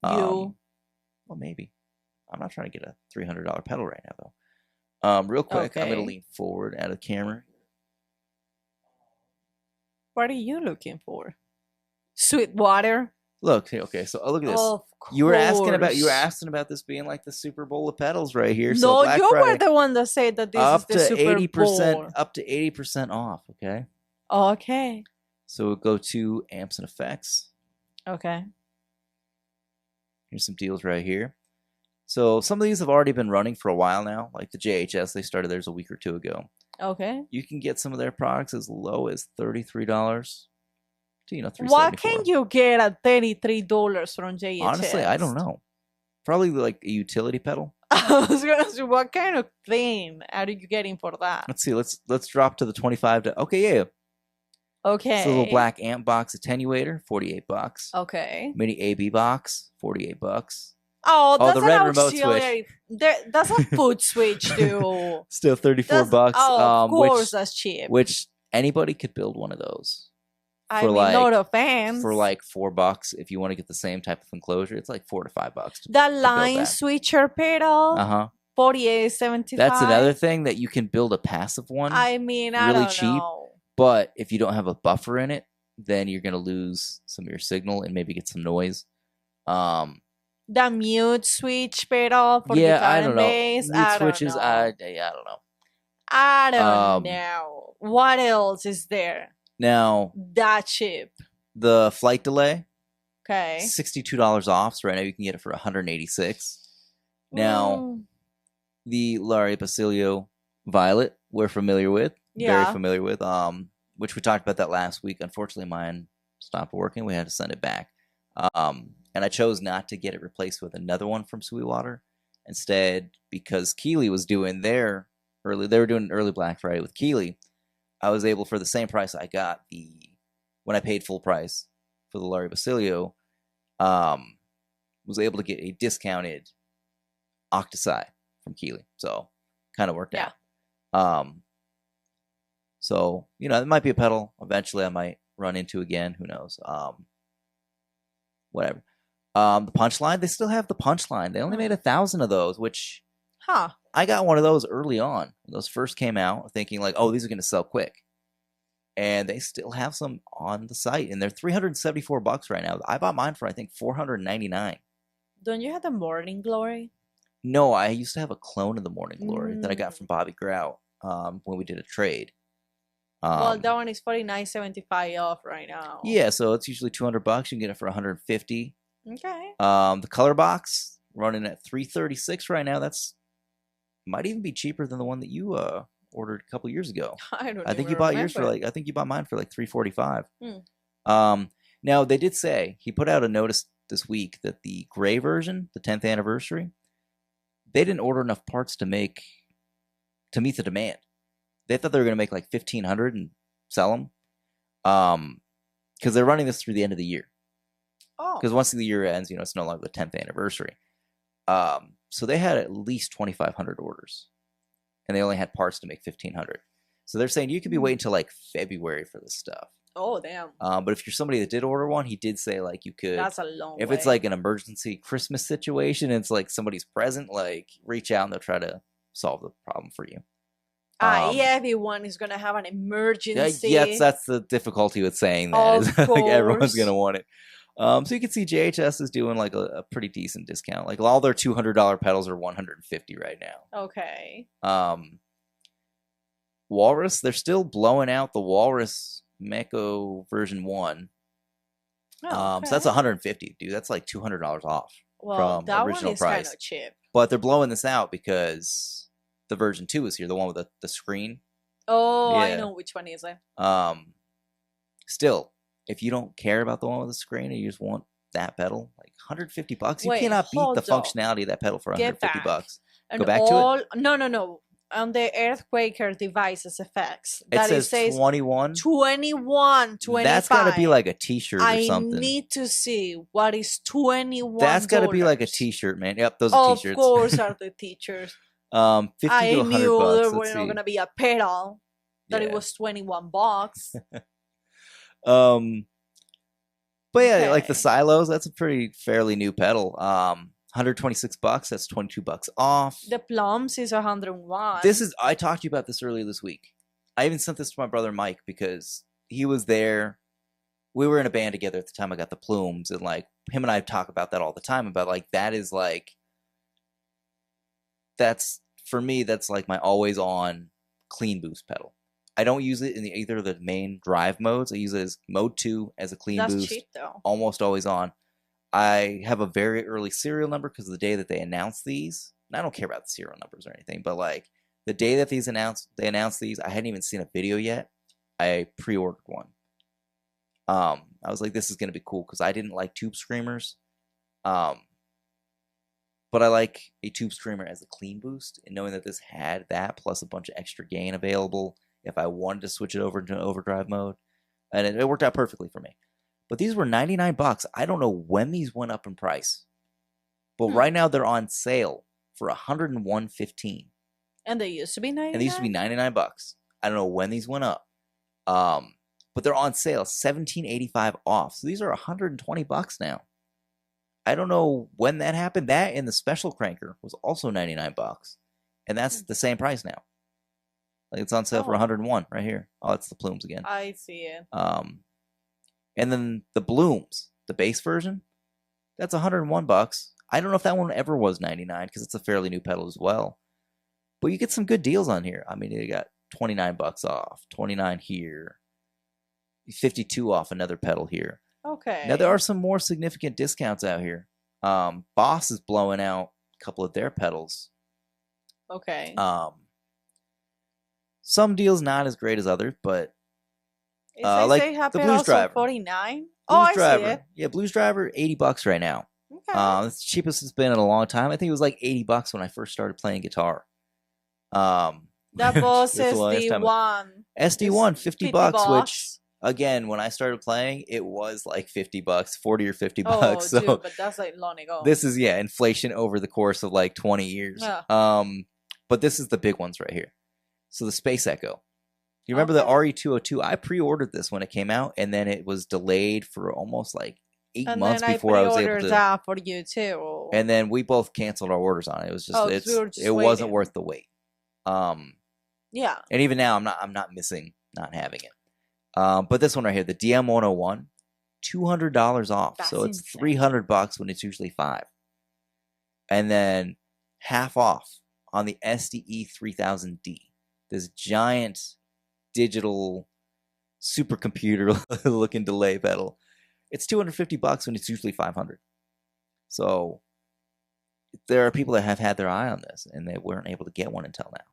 Well, maybe. I'm not trying to get a $300 pedal right now, though. Real quick, I'm going to lean forward out of the camera. What are you looking for? Sweet water? Look, okay, so look at this. Of course. You were asking about this being like the Super Bowl of pedals right here. No, so Black you Friday, were the one that said that this is the Super Bowl. Up to 80% off, okay? Okay. So we'll go to amps and effects. Okay. Here's some deals right here. So some of these have already been running for a while now. Like the JHS, they started theirs a week or two ago. Okay. You can get some of their products as low as $33 to, $374. What can you get at $33 from JHS? Honestly, I don't know. Probably like a utility pedal. I was gonna say, what kind of thing are you getting for that? Let's see. Let's drop to the 25 to. Okay, yeah. Okay. It's a little black amp box attenuator, $48. Okay. Mini AB box, $48. Oh, that's the red remote switch. That's a foot switch, dude. Still $34. Oh, of course, that's cheap. Which anybody could build one of those. I mean, not a fan. For like $4, if you want to get the same type of enclosure, it's like $4 to $5. The line switcher pedal. $48.75. That's another thing that you can build a passive one. I mean, really I don't cheap. know. But if you don't have a buffer in it, then you're gonna lose some of your signal and maybe get some noise. The mute switch pedal for guitar and bass. Mute switches, I don't know. I don't know. What else is there? Now that cheap. The flight delay. Okay. $62 off. So right now you can get it for $186. Now the Larry Basilio Violet we're familiar with. Yeah. Very familiar with. Which we talked about that last week. Unfortunately, mine stopped working. We had to send it back. And I chose not to get it replaced with another one from Sweetwater. Instead, because Keeley was doing they were doing early Black Friday with Keeley. I was able, for the same price I got when I paid full price for the Larry Basilio, was able to get a discounted Octosi from Keeley. So kind of worked out. So, it might be a pedal eventually I might run into again. Who knows? Whatever. The Punchline, they still have the Punchline. They only made 1,000 of those, which Huh. I got one of those early on when those first came out, thinking like, oh, these are going to sell quick. And they still have some on the site, and they're $374 right now. I bought mine for I think $499. Don't you have the Morning Glory? No, I used to have a clone of the Morning Glory that I got from Bobby Grout when we did a trade. Well, that one is $49.75 off right now. Yeah, so it's usually $200. You can get it for $150. Okay. The color box running at $336 right now. That's might even be cheaper than the one that you ordered a couple years ago. I think you bought yours for like, I think you bought mine for like $345. Hmm. Now they did say, he put out a notice this week that the gray version, the 10th anniversary, they didn't order enough parts to meet the demand. They thought they were going to make like 1,500 and sell them, because they're running this through the end of the year. Oh, because once the year ends, it's no longer the 10th anniversary. So they had at least 2,500 orders, and they only had parts to make 1,500. So they're saying you could be waiting until like February for this stuff. Oh, damn. But if you're somebody that did order one, he did say like you could. That's a long If way. it's like an emergency Christmas situation, and it's like somebody's present, like reach out and they'll try to solve the problem for you. Yeah, everyone is gonna have an emergency. Yes, that's the difficulty with saying that. Of Is like everyone's course. gonna want it. So you can see JHS is doing like a pretty decent discount. Like all their $200 pedals are $150 right now. Okay. Walrus, they're still blowing out the Walrus Meko version 1. Oh, So that's $150, dude. That's like $200 off well, from that original one is price. kind of cheap. But they're blowing this out because the version 2 is here, the one with the screen. Oh, I Yeah. know which one is it. Still, if you don't care about the one with the screen and you just want that pedal, like $150, you Wait, cannot beat hold the up. functionality of that pedal for Get $150. back. And Go back to it. No. On the Earthquaker devices effects, It says 21. 21, 25. That's got to be like a t-shirt or something. I need to see what is $21. That's got to be like a t-shirt, man. Yep, those are t-shirts. Of course are the teachers. 50 I to $100 knew bucks. there were Let's not see. going to be a pedal that it Yeah. was $21. But yeah, like the Okay. silos, that's a pretty fairly new pedal. $126, that's $22 off. The plums is 101. I talked to you about this earlier this week. I even sent this to my brother Mike because he was there. We were in a band together at the time I got the plumes, and like him and I talk about that all the time, about like that is like, that's for me, that's like my always on clean boost pedal. I don't use it in either of the main drive modes. I use it as mode 2 as a clean That's boost, cheap though. almost always on. I have a very early serial number because of the day that they announced these. And I don't care about the serial numbers or anything, but like the day that they announced these, I hadn't even seen a video yet. I pre-ordered one. I was like, this is going to be cool because I didn't like tube screamers. But I like a tube screamer as a clean boost, and knowing that this had that plus a bunch of extra gain available if I wanted to switch it over into overdrive mode, and it worked out perfectly for me. But these were $99. I don't know when these went up in price, but right now they're on sale for $101.15. And they used to be 99. And they used to be $99. I don't know when these went up, but they're on sale, $17.85 off. So these are $120 now. I don't know when that happened. That and the special cranker was also $99, and that's the same price now. Like it's on sale for $101 right here. Oh, it's the plumes again. I see it. And then the blooms, the base version, that's $101. I don't know if that one ever was $99 because it's a fairly new pedal as well. But you get some good deals on here. I mean, you got $29 off, $29 here, $52 off another pedal here. Okay. Now there are some more significant discounts out here. Boss is blowing out a couple of their pedals. Okay. Some deals not as great as others, but like like the the Blues Driver. 49. Blues I Driver, see it. yeah, Blues Driver, $80 right now. Okay. It's the cheapest it's been in a long time. I think it was like $80 when I first started playing guitar. The Boss That's the last time. SD1. SD1, $50, $50. which again, when I started playing, it was like $50, 40 or $50. Oh, So dude, but that's like long ago. this is inflation over the course of like 20 years. Yeah. But this is the big ones right here. So the Space Echo. You remember the RE202? I pre-ordered this when it came out, and then it was delayed for almost like 8 And months then I before I was able pre-ordered to. that for you too. And then we both canceled our orders on it. It was just, 'Cause we were just it wasn't waiting. worth the wait. Yeah. And even now, I'm not missing not having it. But this one right here, the DM101, $200 off. That's so it's insane. $300 when it's usually $5. And then half off on the SDE 3000D, this giant digital supercomputer looking delay pedal. It's $250 when it's usually $500. So there are people that have had their eye on this and they weren't able to get one until now.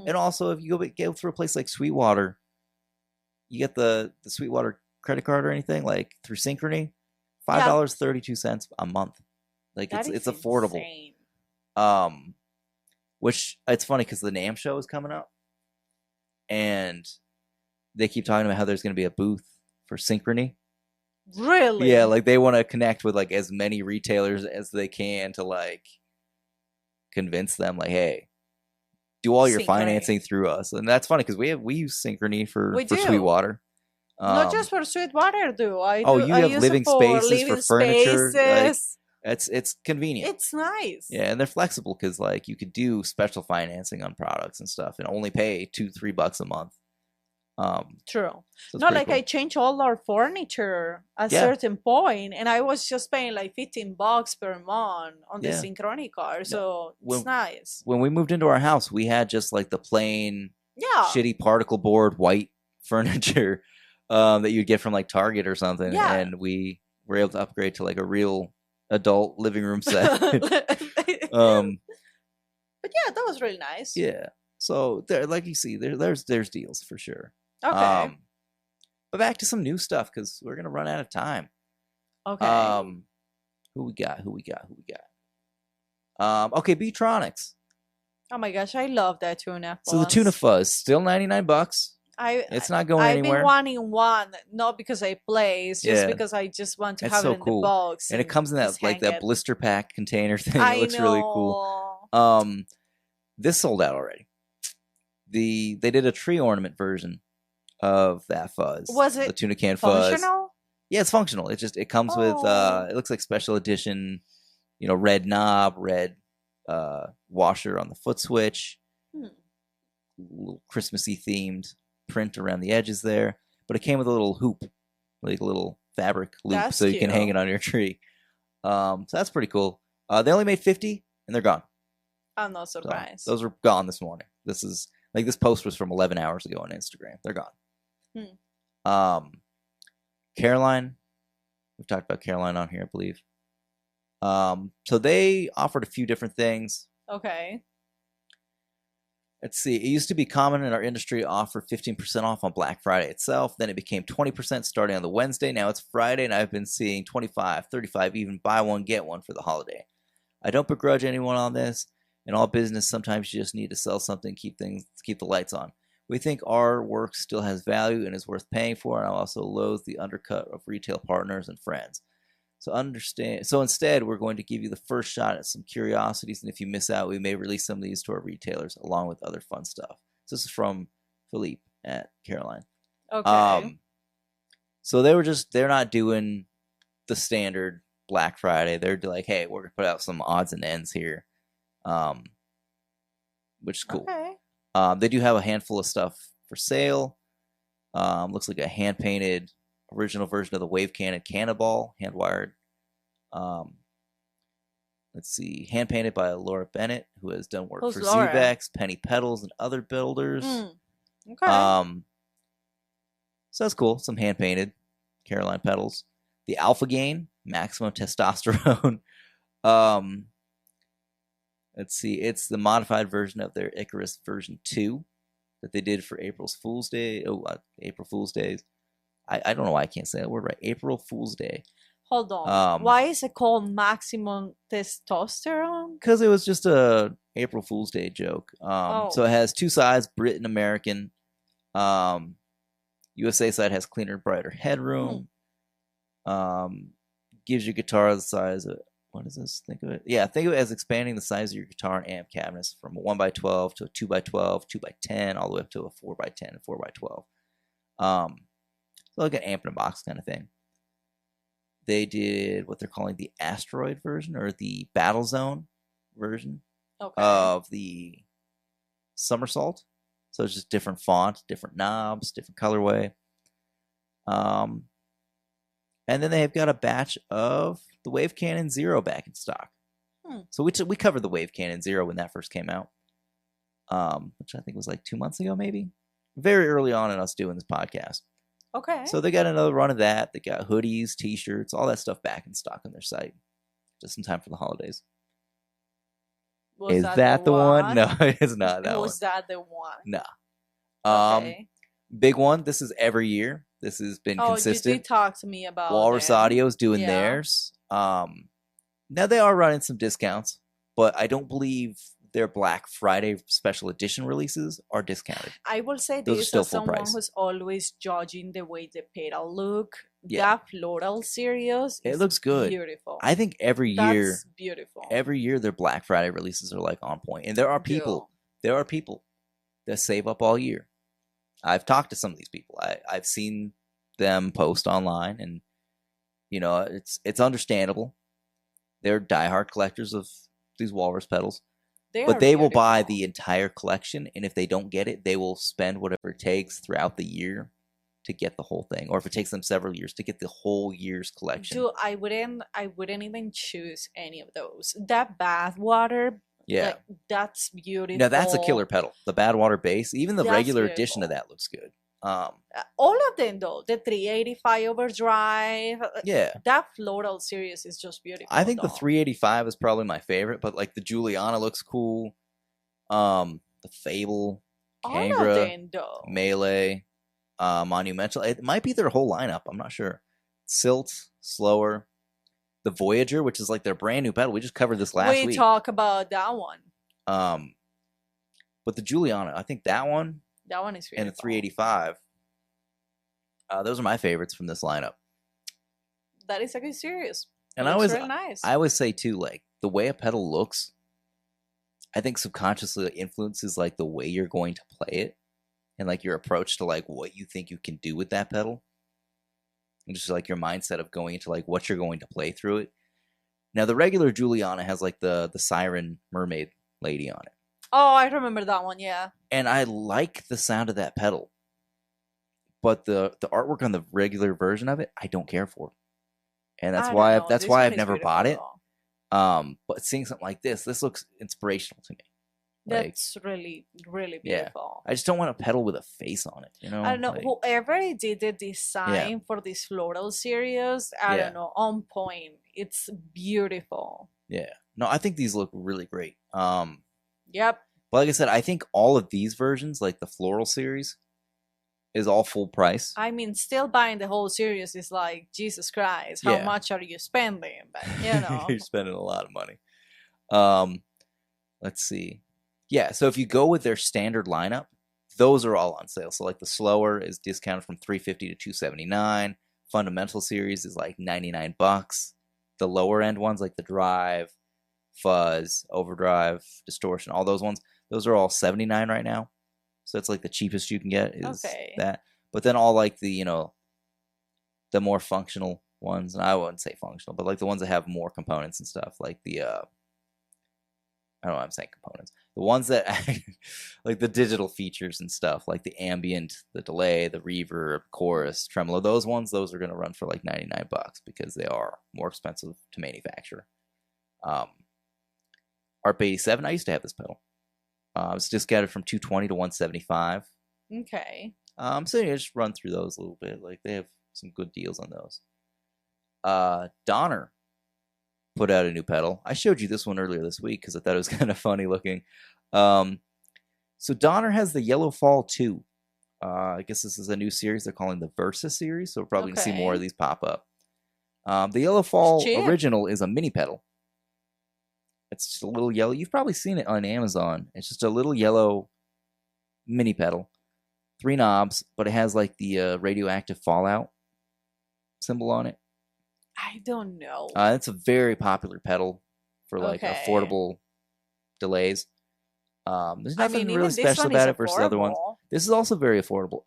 And also, if you go through a place like Sweetwater, you get the Sweetwater credit card or anything like through Synchrony, $5.32 a month. Like it's affordable. Insane. Which it's funny because the NAMM show is coming up, and they keep talking about how there's going to be a booth for Synchrony. Really? Yeah, like they want to connect with like as many retailers as they can to like convince them, like, hey, do all your financing through us. And that's funny because we use Synchrony for Sweetwater. Not just for Sweetwater, you have living spaces for furniture. Spaces. Like, it's convenient. It's nice. Yeah, and they're flexible because like you could do special financing on products and stuff and only pay $2-3 a month. True. So no, like cool. I changed all our furniture at a certain point, and I was just paying like $15 per month on the Synchrony card. So it's nice. When we moved into our house, we had just like the plain, shitty particle board white furniture that you'd get from like Target or something, and we were able to upgrade to like a real adult living room set. But yeah, that was really nice. Yeah. So there, like you see, there's deals for sure. Okay. But back to some new stuff because we're gonna run out of time. Okay. Who we got? Okay, Beatronics. Oh my gosh, I love that tuna fuzz. So the tuna fuzz, still $99. It's not going anywhere. I've been wanting one, not because I play, it's just because I just want to have it in the box. And it comes in that like that blister pack container thing. It looks really cool. This sold out already. They did a tree ornament version of that fuzz. Was it the tuna can functional? Fuzz? Yeah, it's functional. It comes with it looks like special edition, red knob, red washer on the foot switch, little Christmassy themed print around the edges there. But it came with a little hoop, like a little fabric loop, that's so you cute. can hang it on your tree. So that's pretty cool. They only made 50 and they're gone. I'm not surprised. So those were gone this morning. This post was from 11 hours ago on Instagram. They're gone. Caroline, we've talked about Caroline on here, I believe. So they offered a few different things. Okay. Let's see. It used to be common in our industry to offer 15% off on Black Friday itself. Then it became 20% starting on the Wednesday. Now it's Friday, and I've been seeing 25, 35, even buy one, get one for the holiday. I don't begrudge anyone on this. In all business, sometimes you just need to sell something, keep the lights on. We think our work still has value and is worth paying for, and I also loathe the undercut of retail partners and friends. So instead, we're going to give you the first shot at some curiosities, and if you miss out, we may release some of these to our retailers along with other fun stuff. So this is from Philippe at Caroline. Okay. So they're not doing the standard Black Friday. They're like, hey, we're gonna put out some odds and ends here, which is cool. Okay. They do have a handful of stuff for sale. Looks like a hand-painted original version of the Wave Cannon Cannonball, hand-wired. Let's see, hand-painted by Laura Bennett, who has done work for Zevex, Penny Pedals, and other builders. Okay. So that's cool. Some hand-painted Caroline pedals. The Alpha Gain, Maximum Testosterone. Let's see, it's the modified version of their Icarus version 2 that they did for April Fool's Day. April Fool's Days. I don't know why I can't say that word right. April Fool's Day. Hold on. Why is it called Maximum Testosterone? Because it was just a April Fool's Day joke. So it has two sides, Brit and American. USA side has cleaner, brighter headroom. Gives your guitar the size of, what is this? Think of it. Yeah, think of it as expanding the size of your guitar and amp cabinets from a 1x12 to a 2x12, 2x10, all the way up to a 4x10 and 4x12. So like an amp in a box kind of thing. They did what they're calling the asteroid version or the battle zone version of the somersault. So it's just different font, different knobs, different colorway. And then they've got a batch of the Wave Cannon Zero back in stock. So we covered the Wave Cannon Zero when that first came out, which I think was like 2 months ago, maybe. Very early on in us doing this podcast. Okay. So they got another run of that. They got hoodies, T-shirts, all that stuff back in stock on their site, just in time for the holidays. Is that the one? No, it's not that one. Was that the one? No. Okay. Big one. This is every year. This has been consistent. You did talk to me about Walrus Audio's doing theirs. Now they are running some discounts, but I don't believe their Black Friday special edition releases are discounted. I will say this as someone who's always judging the way the pedal look. Yeah. That floral series, it looks good. Beautiful. I think That's beautiful. Every year their Black Friday releases are like on point, and there are people that save up all year. I've talked to some of these people. I've seen them post online, and you know it's understandable. They're diehard collectors of these Walrus pedals. But they will buy the entire collection, and if they don't get it, they will spend whatever it takes throughout the year to get the whole thing, or if it takes them several years to get the whole year's collection. Dude, I wouldn't even choose any of those. That Bathwater, like, that's beautiful. Now that's a killer pedal. The Badwater bass, even the regular edition of that looks good. All of them though, the 385 Overdrive, that floral series is just beautiful. I think the 385 is probably my favorite, but like the Juliana looks cool. The Fable, Kangra, Melee, Monumental. It might be their whole lineup. I'm not sure. Silt, Slower, the Voyager, which is like their brand new pedal. We just covered this last week. We talk about that one. But the Juliana, I think that one is beautiful. And the 385. Those are my favorites from this lineup. That is a good series. And really nice. I always say too, like the way a pedal looks, I think subconsciously influences like the way you're going to play it, and like your approach to like what you think you can do with that pedal, and just like your mindset of going into like what you're going to play through it. Now the regular Juliana has like the siren mermaid lady on it. Oh, I remember that one, yeah. And I like the sound of that pedal. But the artwork on the regular version of it, I don't care for. And that's why I've never bought it. But seeing something like this looks inspirational to me. That's really, really beautiful. I just don't want a pedal with a face on it, you know? I don't know. Like, whoever did the design for this floral series, I don't know, on point. It's beautiful. Yeah. No, I think these look really great. Yep. But like I said, I think all of these versions, like the floral series, is all full price. I mean, still buying the whole series is like, Jesus Christ, how much are you spending? But, you know. You're spending a lot of money. Let's see. Yeah, so if you go with their standard lineup, those are all on sale. So like the Slower is discounted from $350 to $279. Fundamental series is like $99. The lower end ones like the Drive, Fuzz, Overdrive, Distortion, all those ones, those are all $79 right now. So it's like the cheapest you can get is that. But then all like the, you know, the more functional ones, and I wouldn't say functional, but like the ones that have more components and stuff, like the I don't know why I'm saying components. The ones that like the digital features and stuff, like the ambient, the delay, the reverb, chorus, tremolo, those are going to run for like $99 because they are more expensive to manufacture. ARP 87, I used to have this pedal. It's discounted from $220 to $175. Okay. So yeah, just run through those a little bit. Like they have some good deals on those. Donner put out a new pedal. I showed you this one earlier this week because I thought it was kind of funny looking. So Donner has the Yellow Fall 2. I guess this is a new series they're calling the Versa series, so we're probably going to see more of these pop up. The Yellow Fall original is a mini pedal. It's just a little yellow. You've probably seen it on Amazon. It's just a little yellow mini pedal. 3 knobs, but it has like the radioactive fallout symbol on it. I don't know. It's a very popular pedal for like affordable delays. There's nothing really special about it versus the other ones. This is also very affordable.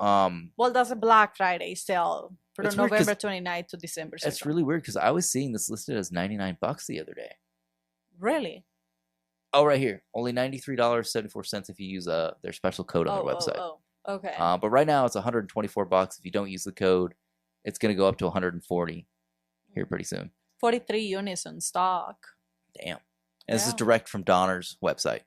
Well, that's a Black Friday sale from It's weird 'cause November 29th to December 2nd. That's really weird because I was seeing this listed as $99 the other day. Really? Oh, right here. Only $93.74 if you use their special code on their website. Oh, okay. But right now it's $124. If you don't use the code, it's going to go up to $140 here pretty soon. 43 units in stock. Damn. And this is direct from Donner's website.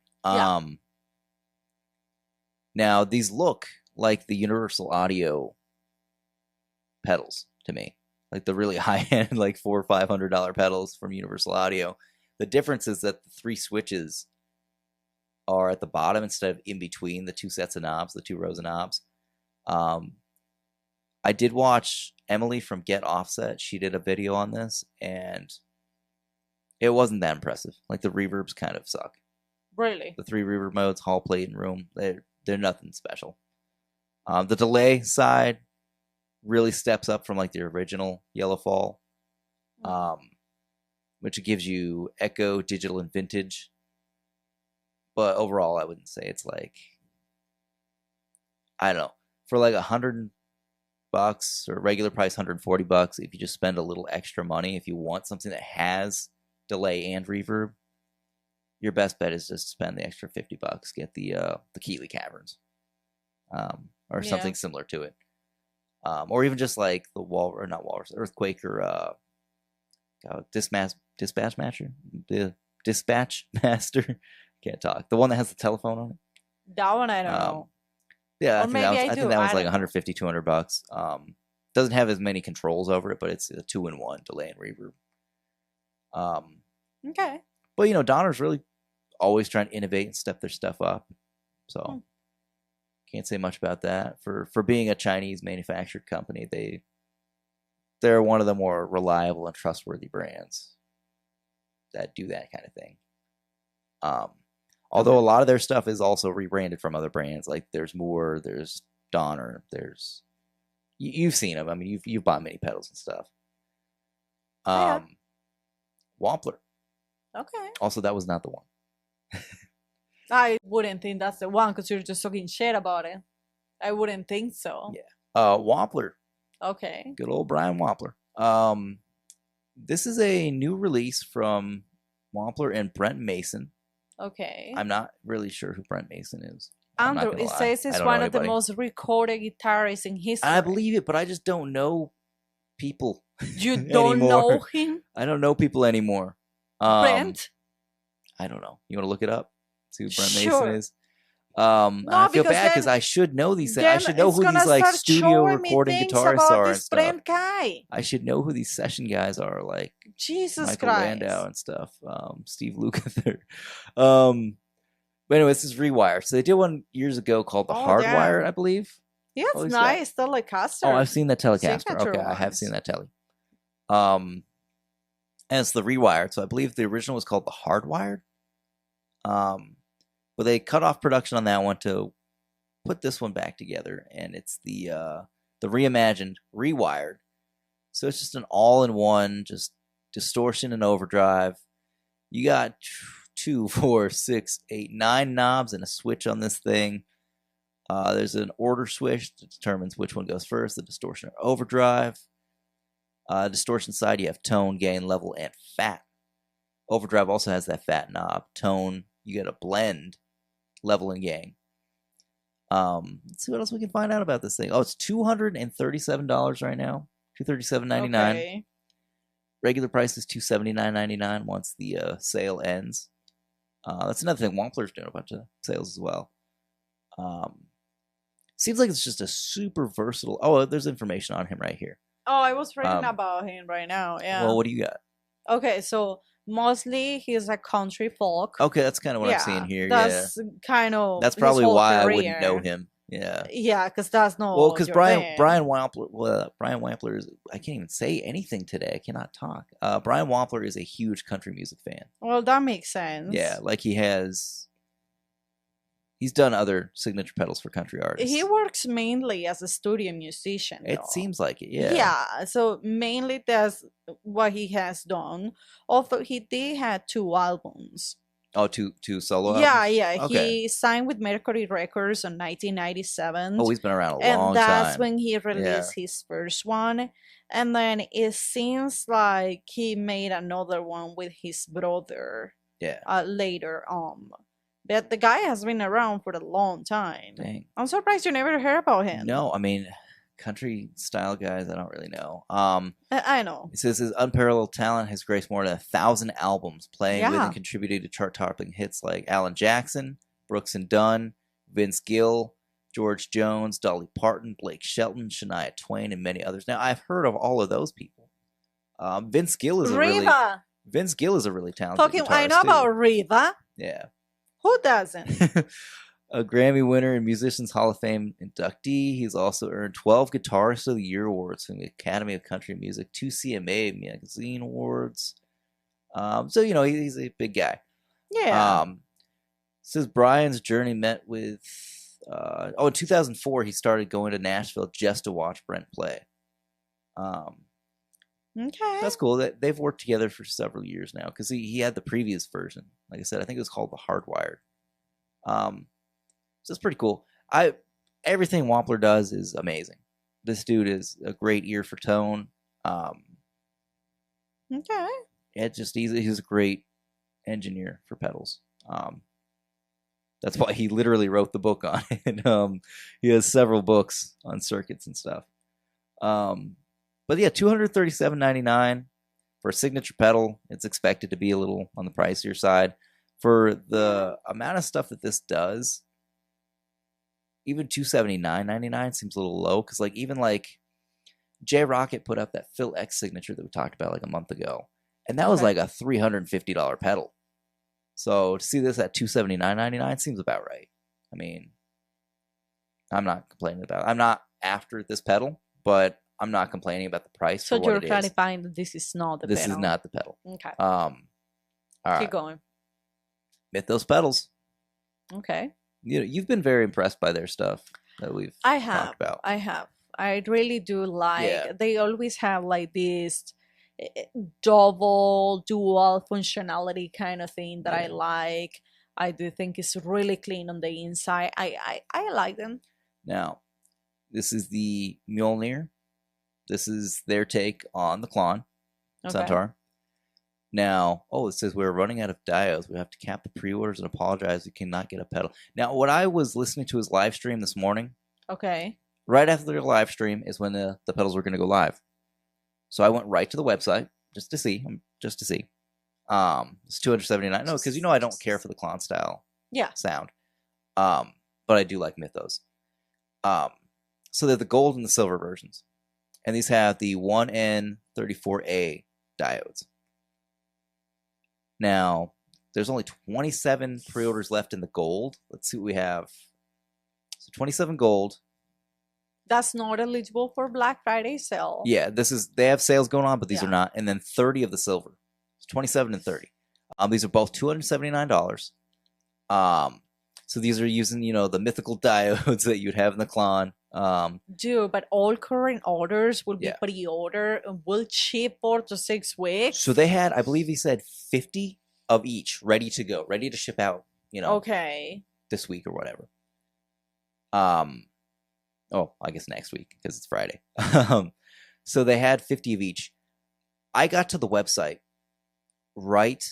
Now, these look like the Universal Audio pedals to me. Like the really high-end, like $400 or $500 pedals from Universal Audio. The difference is that the 3 switches are at the bottom instead of in between the 2 sets of knobs, the 2 rows of knobs. I did watch Emily from Get Offset. She did a video on this, and it wasn't that impressive. Like the reverbs kind of suck. Really? The 3 reverb modes, hall, plate, and room, they're nothing special. The delay side really steps up from like the original Yellow Fall, which gives you echo, digital, and vintage. But overall, I wouldn't say it's like, I don't know, for like $100 or regular price $140. If you just spend a little extra money, if you want something that has delay and reverb, your best bet is just spend the extra $50. Get the Keeley Caverns, or something similar to it, or even just like the Earthquake or Dispatch Master, the Dispatch Master. Can't talk. The one that has the telephone on it. That one I don't know. Yeah, I think that was like $150, $200. Doesn't have as many controls over it, but it's a 2-in-1 delay and reverb. Okay. But Donner's really always trying to innovate and step their stuff up. So can't say much about that. For being a Chinese manufactured company, they're one of the more reliable and trustworthy brands that do that kind of thing. Although a lot of their stuff is also rebranded from other brands. Like there's Moore, there's Donner, there's you've seen them. I mean, you've bought many pedals and stuff. Wampler. Okay. Also, that was not the one. I wouldn't think that's the one because you're just talking shit about it. I wouldn't think so. Yeah. Wampler. Okay. Good old Brian Wampler. This is a new release from Wampler and Brent Mason. Okay. I'm not really sure who Brent Mason is. Andrew, it says he's one of the most recorded guitarists in history. I believe it, but I just don't know people. You don't know him? I don't know people anymore. Brent? I don't know. You want to look it up? See who Brent Mason is? I feel bad because I should know these things. I should know who these like studio recording guitarists are and stuff. Brent guy. I should know who these session guys are, like Jesus Michael Christ. Landau and stuff. Steve Lukather. But anyway, this is Rewired. So they did one years ago called the Hardwired, I believe. Yeah, it's nice. Telecaster. Oh, I've seen that Telecaster. Okay, I have seen that Tele. And it's the Rewired. So I believe the original was called the Hardwired. But they cut off production on that one to put this one back together, and it's the reimagined Rewired. So it's just an all-in-one, just distortion and overdrive. You got 2, 4, 6, 8, 9 knobs and a switch on this thing. There's an order switch that determines which one goes first, the distortion or overdrive. Distortion side, you have tone, gain, level, and fat. Overdrive also has that fat knob. Tone, you get a blend, level, and gain. Let's see what else we can find out about this thing. Oh, it's $237 right now. $237.99. Okay. Regular price is $279.99 once the sale ends. That's another thing. Wampler's doing a bunch of sales as well. Seems like it's just a super versatile. Oh, there's information on him right here. Oh, I was reading about him right now. Yeah. Well, what do you got? Okay, so mostly he's a country folk. Okay, that's kind of what I'm seeing here. That's kind of. That's probably why I wouldn't know him. Yeah. Yeah, because that's not. Well, because Brian Wampler. Well, Brian Wampler is. I can't even say anything today. I cannot talk. Brian Wampler is a huge country music fan. Well, that makes sense. Yeah, like he's done other signature pedals for country artists. He works mainly as a studio musician. It seems like it. Yeah. Yeah. So mainly that's what he has done. Although he did have 2 albums. Oh, two solo Yeah, albums? yeah. Okay. He signed with Mercury Records in 1997. Oh, he's been around a And long that's time. when he Yeah. released his first one. And then it seems like he made another one with his brother Yeah. later on. But the guy has been around for a long time. Dang. I'm surprised you never heard about him. No, I mean, country style guys, I don't really know. I know. It says his unparalleled talent has graced more than 1,000 albums, playing with Yeah. and contributing to chart-topping hits like Alan Jackson, Brooks and Dunn, Vince Gill, George Jones, Dolly Parton, Blake Shelton, Shania Twain, and many others. Now, I've heard of all of those people. Vince Gill is a really talented Fucking, guitarist I know too. about Reba. Yeah. Who doesn't? A Grammy winner and Musicians Hall of Fame inductee. He's also earned 12 Guitarist of the Year awards from the Academy of Country Music, 2 CMA Magazine awards. So, you know, he's a big guy. Yeah. Says Brian's journey met with... in 2004, he started going to Nashville just to watch Brent play. Okay. That's cool. They've worked together for several years now because he had the previous version. Like I said, I think it was called the Hardwired. So it's pretty cool. Everything Wampler does is amazing. This dude is a great ear for tone. Okay. He's a great engineer for pedals. That's why he literally wrote the book on it. He has several books on circuits and stuff. But yeah, $237.99 for a signature pedal. It's expected to be a little on the pricier side for the amount of stuff that this does. Even $279.99 seems a little low because, like, even like J Rocket put up that Phil X signature that we talked about like a month ago, and that was like a $350 pedal. So to see this at $279.99 seems about right. I mean, I'm not complaining about it. I'm not after this pedal, but I'm not complaining about the price. So for what you're it is. clarifying that this is not the pedal. This is not the pedal. Okay. All right. Keep going. Mythos pedals. Okay. You've been very impressed by their stuff that we've talked about. I have. I really do like. Yeah. They always have like this dual functionality kind of thing that I like. I do think it's really clean on the inside. I like them. Now, this is the Mjolnir. This is their take on the Klon Centaur. Now, it says we're running out of diodes. We have to cap the pre-orders and apologize. We cannot get a pedal. Now, what I was listening to his live stream this morning. Okay. Right after the live stream is when the pedals were going to go live. So I went right to the website just to see. It's $279. No, because I don't care for the Klon style sound. But I do like Mythos. So they're the gold and the silver versions. And these have the 1N34A diodes. Now, there's only 27 pre-orders left in the gold. Let's see what we have. So 27 gold. That's not eligible for Black Friday sale. Yeah, they have sales going on, but these are not. And then 30 of the silver. It's 27 and 30. These are both $279. So these are using, the mythical diodes that you'd have in the Klon. But all current orders will be pre-order and will ship 4 to 6 weeks. So they had, I believe he said 50 of each ready to go, ready to ship out, this week or whatever. I guess next week because it's Friday. So they had 50 of each. I got to the website right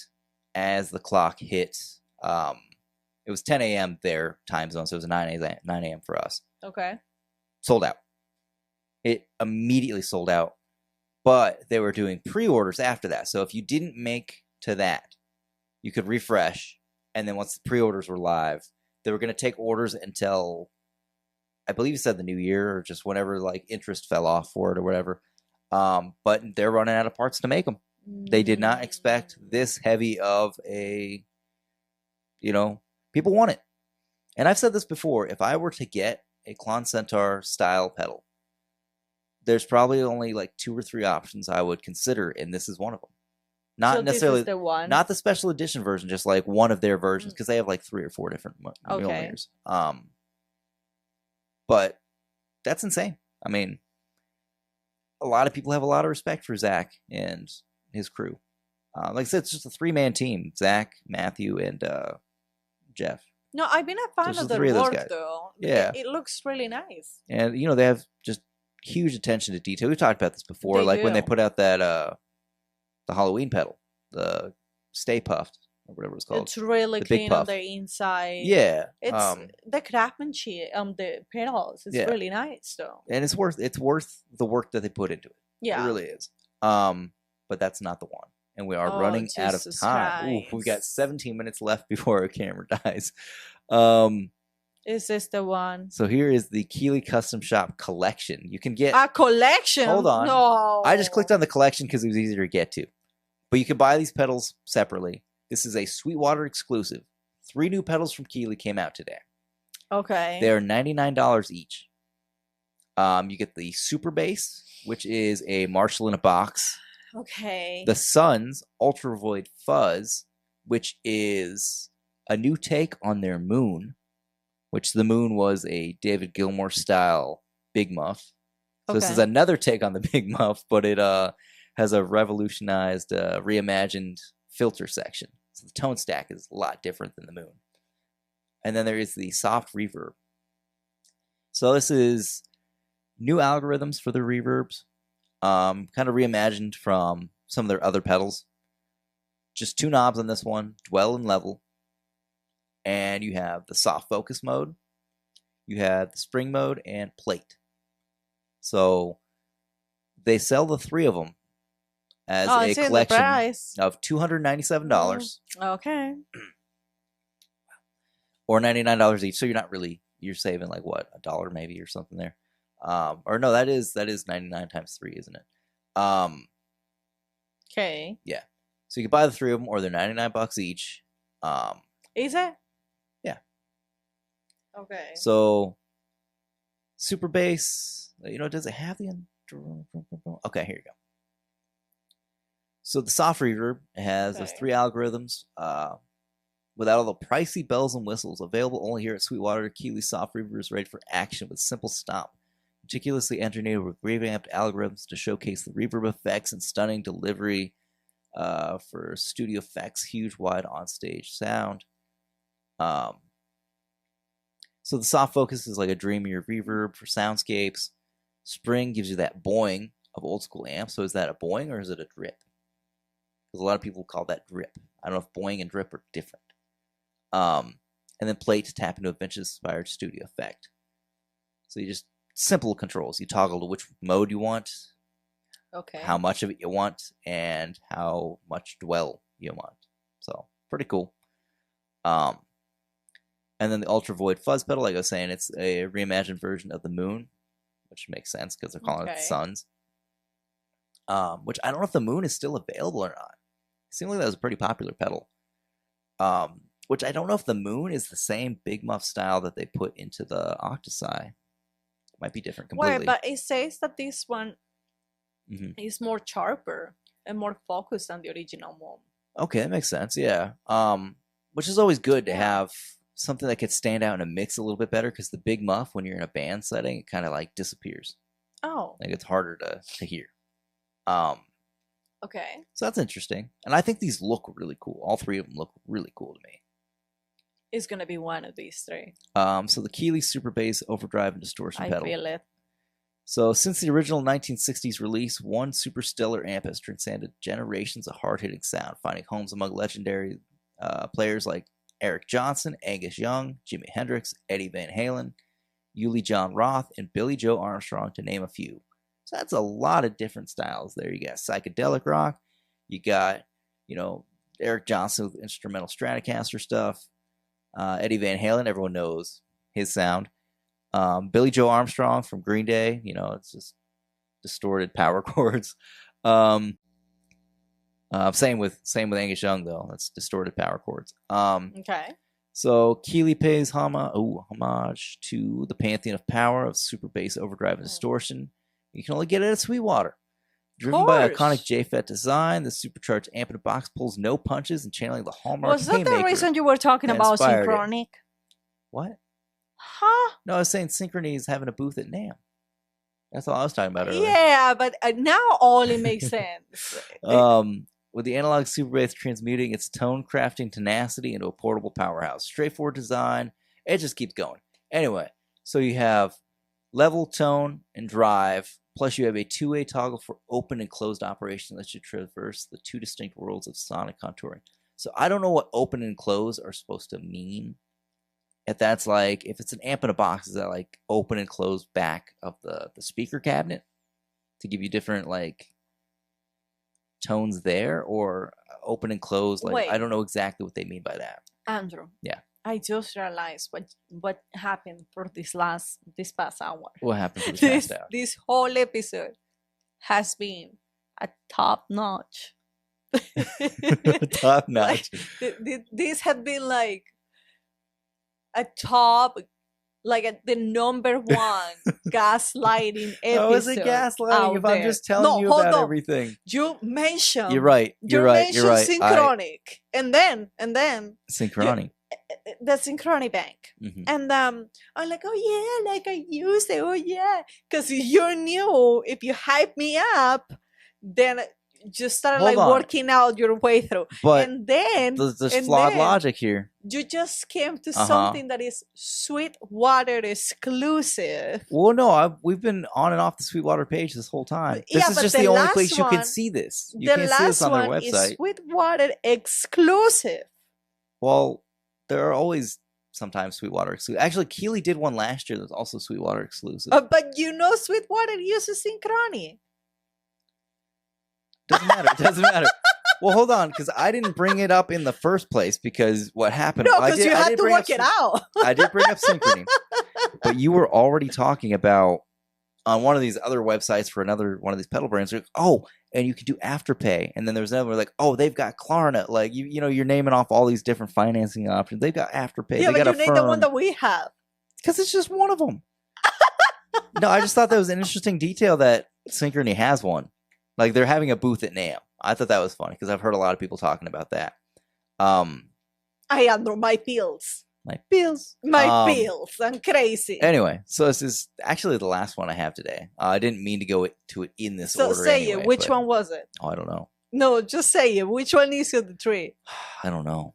as the clock hit. It was 10 a.m. their time zone, so it was 9 a.m. for us. Okay. Sold out. It immediately sold out, but they were doing pre-orders after that. So if you didn't make to that, you could refresh, and then once the pre-orders were live, they were going to take orders until, I believe you said the new year, or just whenever like interest fell off for it or whatever. But they're running out of parts to make them. They did not expect this heavy of a, people want it. And I've said this before, if I were to get a Klon Centaur style pedal, there's probably only like 2 or 3 options I would consider, and this is one of them. Not necessarily the one. Not the special edition version, just like one of their versions, because they have like 3 or 4 different millimeters. But that's insane. I mean, a lot of people have a lot of respect for Zach and his crew. Like I said, it's just a 3-man team: Zach, Matthew, and Jeff. No, I've been a fan So of the their 3 of those work guys. though. Yeah. It looks really nice. And they have just huge attention to detail. We've talked about this before, They like when they do. put out that the Halloween pedal, the Stay Puffed, or whatever it's called. It's really The big clean on puff. the inside. Yeah. It's the craftsmanship, the pedals. It's Yeah. really nice though. And it's worth the work that they put into it. Yeah. It really is. But that's not the one. And we are running out of Jesus time. Ooh, we got Christ. 17 minutes left before our camera dies. Is this the one? So here is the Keeley Custom Shop collection. You can get A collection? Hold on. No. I just clicked on the collection because it was easier to get to. But you can buy these pedals separately. This is a Sweetwater exclusive. 3 new pedals from Keeley came out today. Okay. They're $99 each. You get the Super Bass, which is a Marshall in a box. Okay. The Suns Ultra Void Fuzz, which is a new take on their Moon, which the Moon was a David Gilmour style Big Muff. So this is another take on the Big Muff, but it has a revolutionized, reimagined filter section. So the tone stack is a lot different than the Moon. And then there is the Soft Reverb. So this is new algorithms for the reverbs, kind of reimagined from some of their other pedals. Just 2 knobs on this one, dwell and level. And you have the soft focus mode, you have the spring mode, and plate. So they sell the 3 of them as a collection of $297. Okay. Or $99 each. So you're saving like what, $1 maybe or something there. Or no, that is 99 times 3, isn't it? Okay. Yeah. So you can buy the 3 of them, or they're $99 each. Is it? Yeah. Okay. So Super Bass, does it have the okay, here you go. So the soft reverb has those 3 algorithms, without all the pricey bells and whistles. Available only here at Sweetwater. Keeley soft reverb is ready for action with simple stop. Meticulously engineered with revamped algorithms to showcase the reverb effects and stunning delivery for studio effects, huge wide onstage sound. So the soft focus is like a dreamier reverb for soundscapes. Spring gives you that boing of old school amps. So is that a boing or is it a drip? Because a lot of people call that drip. I don't know if boing and drip are different. And then plate to tap into a vintage-inspired studio effect. So you just simple controls. You toggle to which mode you want, how much of it you want, and how much dwell you want. So pretty cool. And then the Ultra Void Fuzz pedal, like I was saying, it's a reimagined version of the Moon, which makes sense because they're calling it the Suns. Which I don't know if the Moon is still available or not. It seemed like that was a pretty popular pedal. Which I don't know if the Moon is the same Big Muff style that they put into the Octosi. It might be different completely. Well, but it says that this one is more sharper and more focused than the original one. Okay, that makes sense. Yeah. Which is always good to have something that could stand out in a mix a little bit better, because the Big Muff, when you're in a band setting, it kind of like disappears. Oh. Like it's harder to hear. Okay. So that's interesting. And I think these look really cool. All 3 of them look really cool to me. It's going to be one of these 3. So the Keeley Super Bass Overdrive and Distortion pedal. I feel it. So since the original 1960s release, one super stellar amp has transcended generations of hard-hitting sound, finding homes among legendary players like Eric Johnson, Angus Young, Jimi Hendrix, Eddie Van Halen, Uli John Roth, and Billy Joe Armstrong, to name a few. So that's a lot of different styles there. You got psychedelic rock, you got, Eric Johnson with instrumental Stratocaster stuff, Eddie Van Halen, everyone knows his sound. Billy Joe Armstrong from Green Day, it's just distorted power chords. Same with Angus Young, though. That's distorted power chords. Okay. So Keeley pays homage to the pantheon of power of super bass overdrive and distortion. You can only get it at Sweetwater. Driven by iconic JFET design, the supercharged amp in a box pulls no punches and channeling the hallmark. Was that the reason you were talking about Synchronic? What? Huh? No, I was saying Synchrony is having a booth at NAMM. That's all I was talking about earlier. Yeah, but now all it makes sense. with the analog super bass transmuting its tone crafting tenacity into a portable powerhouse. Straightforward design. It just keeps going. Anyway, so you have level, tone, and drive. Plus, you have a two-way toggle for open and closed operation that should traverse the two distinct worlds of sonic contouring. So I don't know what open and close are supposed to mean. If that's like, if it's an amp in a box, is that like open and close back of the speaker cabinet to give you different like tones there, or open and close? Like, Wait. I don't know exactly what they mean by that. Andrew. Yeah. I just realized what happened for this past hour. What happened for this past hour? This whole episode has been a top notch. Top notch. Like, this had been like a top, like the number one gaslighting episode. How is it gaslighting if I'm just telling you about everything? You mentioned. You're right. You're right. You're right. Synchronic, and then Synchronic. The Synchronic Bank. Mm-hmm. And I'm like, oh yeah, like I use it. Oh yeah, because you knew if you hype me up, then you started working out your way through. But and then there's flawed logic here. You just came to something that is Sweetwater exclusive. Well, no, we've been on and off the Sweetwater page this whole time. This is just the only place you can see this. You can't see this on their website. The last one is Sweetwater exclusive. Well, there are always sometimes Sweetwater exclusive. Actually, Keeley did one last year that was also Sweetwater exclusive. But Sweetwater uses Synchronic. Doesn't matter. It doesn't matter. Well, hold on, because I didn't bring it up in the first place because what happened... No, because you had to work it out. I did bring up Synchrony. But you were already talking about on one of these other websites for another one of these pedal brands. Like, oh, and you could do Afterpay. And then there's another like, oh, they've got Klarna. Like, you know, you're naming off all these different financing options. They've got Afterpay. Yeah, they but got you name the one that we have. Because it's just one of them. No, I just thought that was an interesting detail that Synchrony has one. Like, they're having a booth at NAMM. I thought that was funny because I've heard a lot of people talking about that. I under my pills. My pills. My pills. I'm crazy. Anyway, so this is actually the last one I have today. I didn't mean to go to it in this order. So say anyway, it. Which one was it? Oh, I don't know. No, just say it. Which one is it the three? I don't know.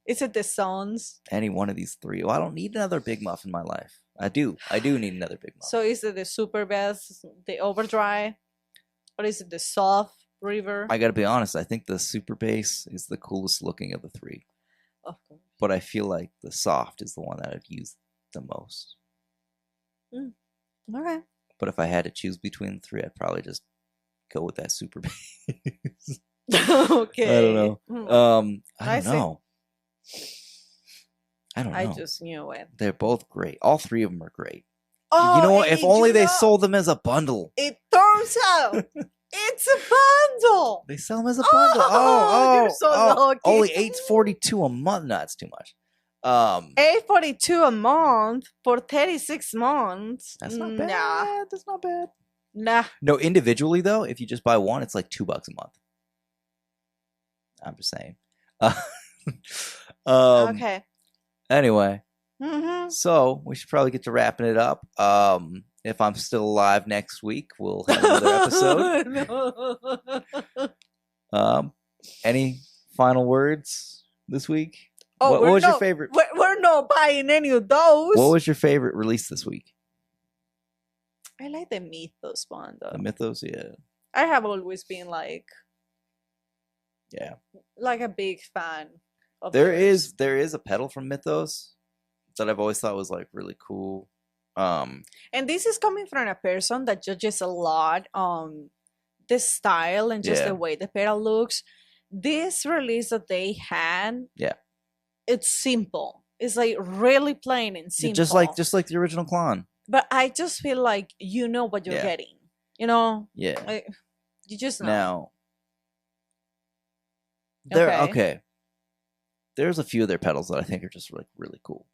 Is it the Sons? Any one of these three. Well, I don't need another big muff in my life. I do need another big muff. So is it the Super Bass, the Overdrive, or is it the Soft River? I gotta be honest. I think the Super Bass is the coolest looking of the three. Of course. But I feel like the Soft is the one that I've used the most. Okay. But if I had to choose between the three, I'd probably just go with that Super Bass. Okay. I don't know. I don't know. I don't know. I just knew it. They're both great. All three of them are great. Oh, you know what? If only they sold them as a bundle. It turns out it's a bundle. They sell them as a bundle. You're so lucky. Only $842 a month. No, that's too much. $842 a month for 36 months. That's not bad. Nah. That's not bad. Nah. No, individually though, if you just buy one, it's like $2 a month. I'm just saying. Okay. Anyway, mm-hmm. So we should probably get to wrapping it up. If I'm still alive next week, we'll have another episode. Any final words this week? Oh, what was your favorite? We're not buying any of those. What was your favorite release this week? I like the Mythos one though. The Mythos, yeah. I have always been like a big fan of there is a pedal from Mythos that I've always thought was like really cool. And this is coming from a person that judges a lot on the style and just the way the pedal looks. This release that they had, it's simple. It's like really plain and simple. Just like the original Klon. But I just feel like you know what you're getting. You know? Yeah. You just know. Now, there's a few of their pedals that I think are just like really cool.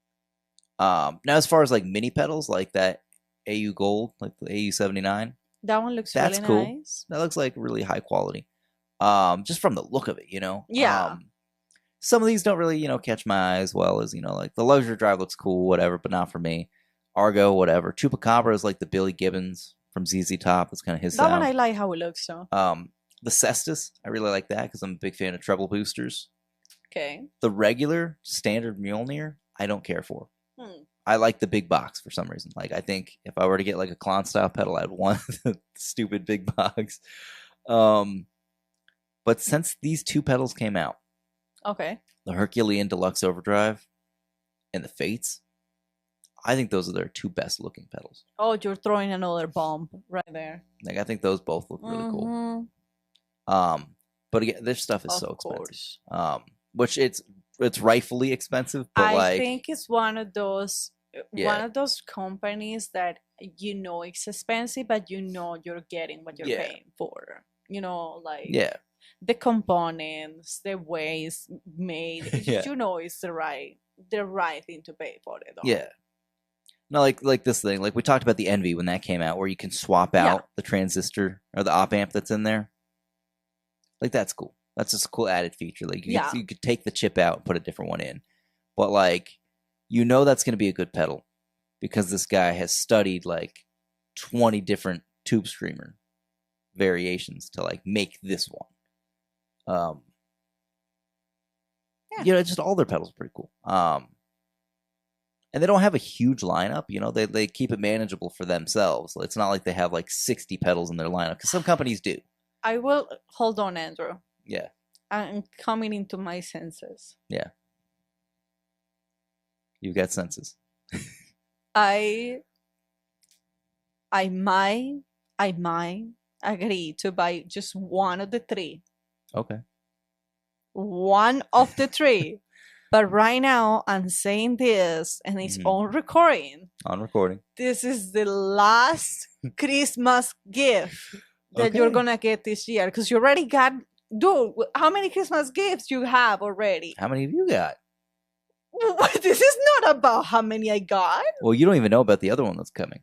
Now as far as like mini pedals, like that AU Gold, like the AU 79, that one looks really cool. Nice. That looks like really high quality. Just from the look of it, you know. Yeah. Some of these don't really, catch my eye as well as, like the Luxury Drive looks cool, whatever, but not for me. Argo, whatever. Chupacabra is like the Billy Gibbons from ZZ Top. It's kind of his sound. That one I like how it looks, so. The Cestus, I really like that because I'm a big fan of treble boosters. Okay. The regular standard Mjolnir, I don't care for. Hmm. I like the big box for some reason. Like, I think if I were to get like a Klon style pedal, I'd want the stupid big box. But since these two pedals came out, Okay. the Herculean Deluxe Overdrive and the Fates, I think those are their two best looking pedals. Oh, you're throwing another bomb right there. Like, I think those both look really cool. Mhm. But again, this stuff is Of so expensive. course. Which it's rightfully expensive, but I think it's one of those companies that it's expensive, but you're getting what you're paying for. Like the components, the way it's made. It's the right thing to pay for it. Though. Yeah. No, like this thing. Like we talked about the Envy when that came out, where you can swap out the transistor or the op amp that's in there. Like that's cool. That's just a cool added feature. Like you could take the chip out and put a different one in. But like that's going to be a good pedal because this guy has studied like 20 different tube screamer variations to like make this one. Just all their pedals are pretty cool. And they don't have a huge lineup. They keep it manageable for themselves. It's not like they have like 60 pedals in their lineup because some companies do. I will hold on, Andrew. Yeah. I'm coming into my senses. Yeah. You've got senses. I might agree to buy just one of the three. Okay. One of the three. But right now I'm saying this and it's on recording. On recording. This is the last Christmas gift that you're gonna get this year. Because you already got how many Christmas gifts you have already? How many have you got? This is not about how many I got. Well, you don't even know about the other one that's coming.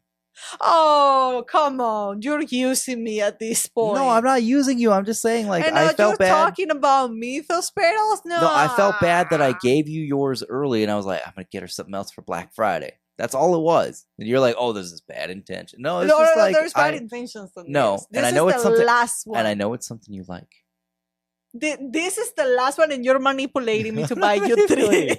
Oh, come on. You're using me at this point. No, I'm not using you. I'm just saying, like, I felt bad. You're talking about Mythos pedals? No, I felt bad that I gave you yours early, and I was like, I'm going to get her something else for Black Friday. That's all it was. And you're like, oh, there's this bad intention. No, it's just like... there's bad intentions on this. And I know it's something... last one. And I know it's something you like. This is the last one, and you're manipulating me to buy you three.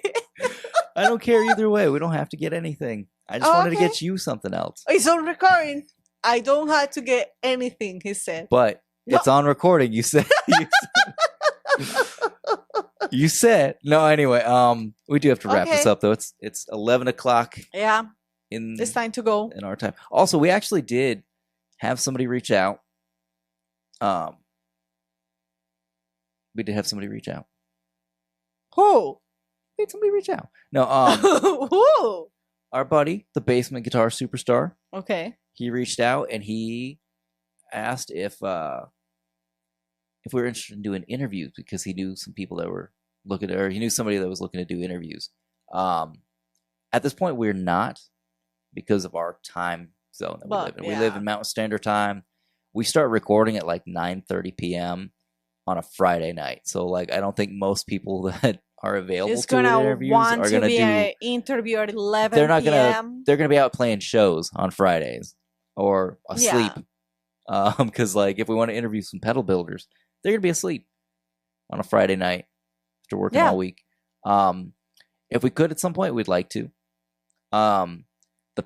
I don't care either way. We don't have to get anything. I just wanted to get you something else. It's on recording. I don't have to get anything, he said. But it's on recording. You said. You said. No, anyway. We do have to wrap this up, though. It's 11 o'clock. Yeah. It's time to go. In our time. Also, we actually did have somebody reach out. We did have somebody reach out. Who? We had somebody reach out. No, who? Our buddy, the Basement Guitar Superstar. Okay. He reached out and he asked if we were interested in doing interviews because he knew some people that were looking at, or he knew somebody that was looking to do interviews. At this point, we're not because of our time zone that we live in. We live in Mountain Standard Time. We start recording at like 9:30 p.m. on a Friday night. So like, I don't think most people that are available to interviews are going to do an interview at 11 p.m. They're going to be out playing shows on Fridays or asleep. Because like, if we want to interview some pedal builders, they're going to be asleep on a Friday night after working all week. If we could at some point, we'd like to. The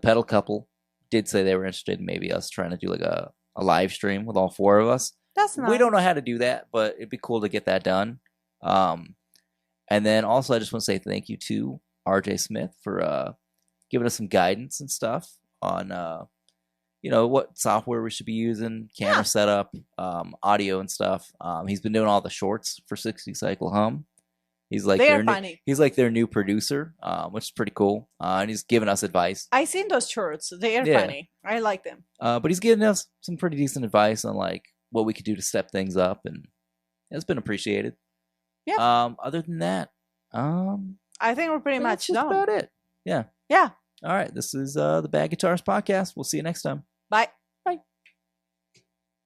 pedal couple did say they were interested in maybe us trying to do like a live stream with all four of us. That's nice. We don't know how to do that, but it'd be cool to get that done. And then also, I just want to say thank you to RJ Smith for giving us some guidance and stuff on, what software we should be using, camera setup, audio and stuff. He's been doing all the shorts for 60 Cycle Hum. He's like he's like their new producer, which is pretty cool. And he's giving us advice. I seen those shorts. They are funny. I like them. But he's giving us some pretty decent advice on like what we could do to step things up, and it's been appreciated. Yeah. Other than that, I think we're pretty much done. That's about it. Yeah. Yeah. All right. This is the Bad Guitars Podcast. We'll see you next time. Bye.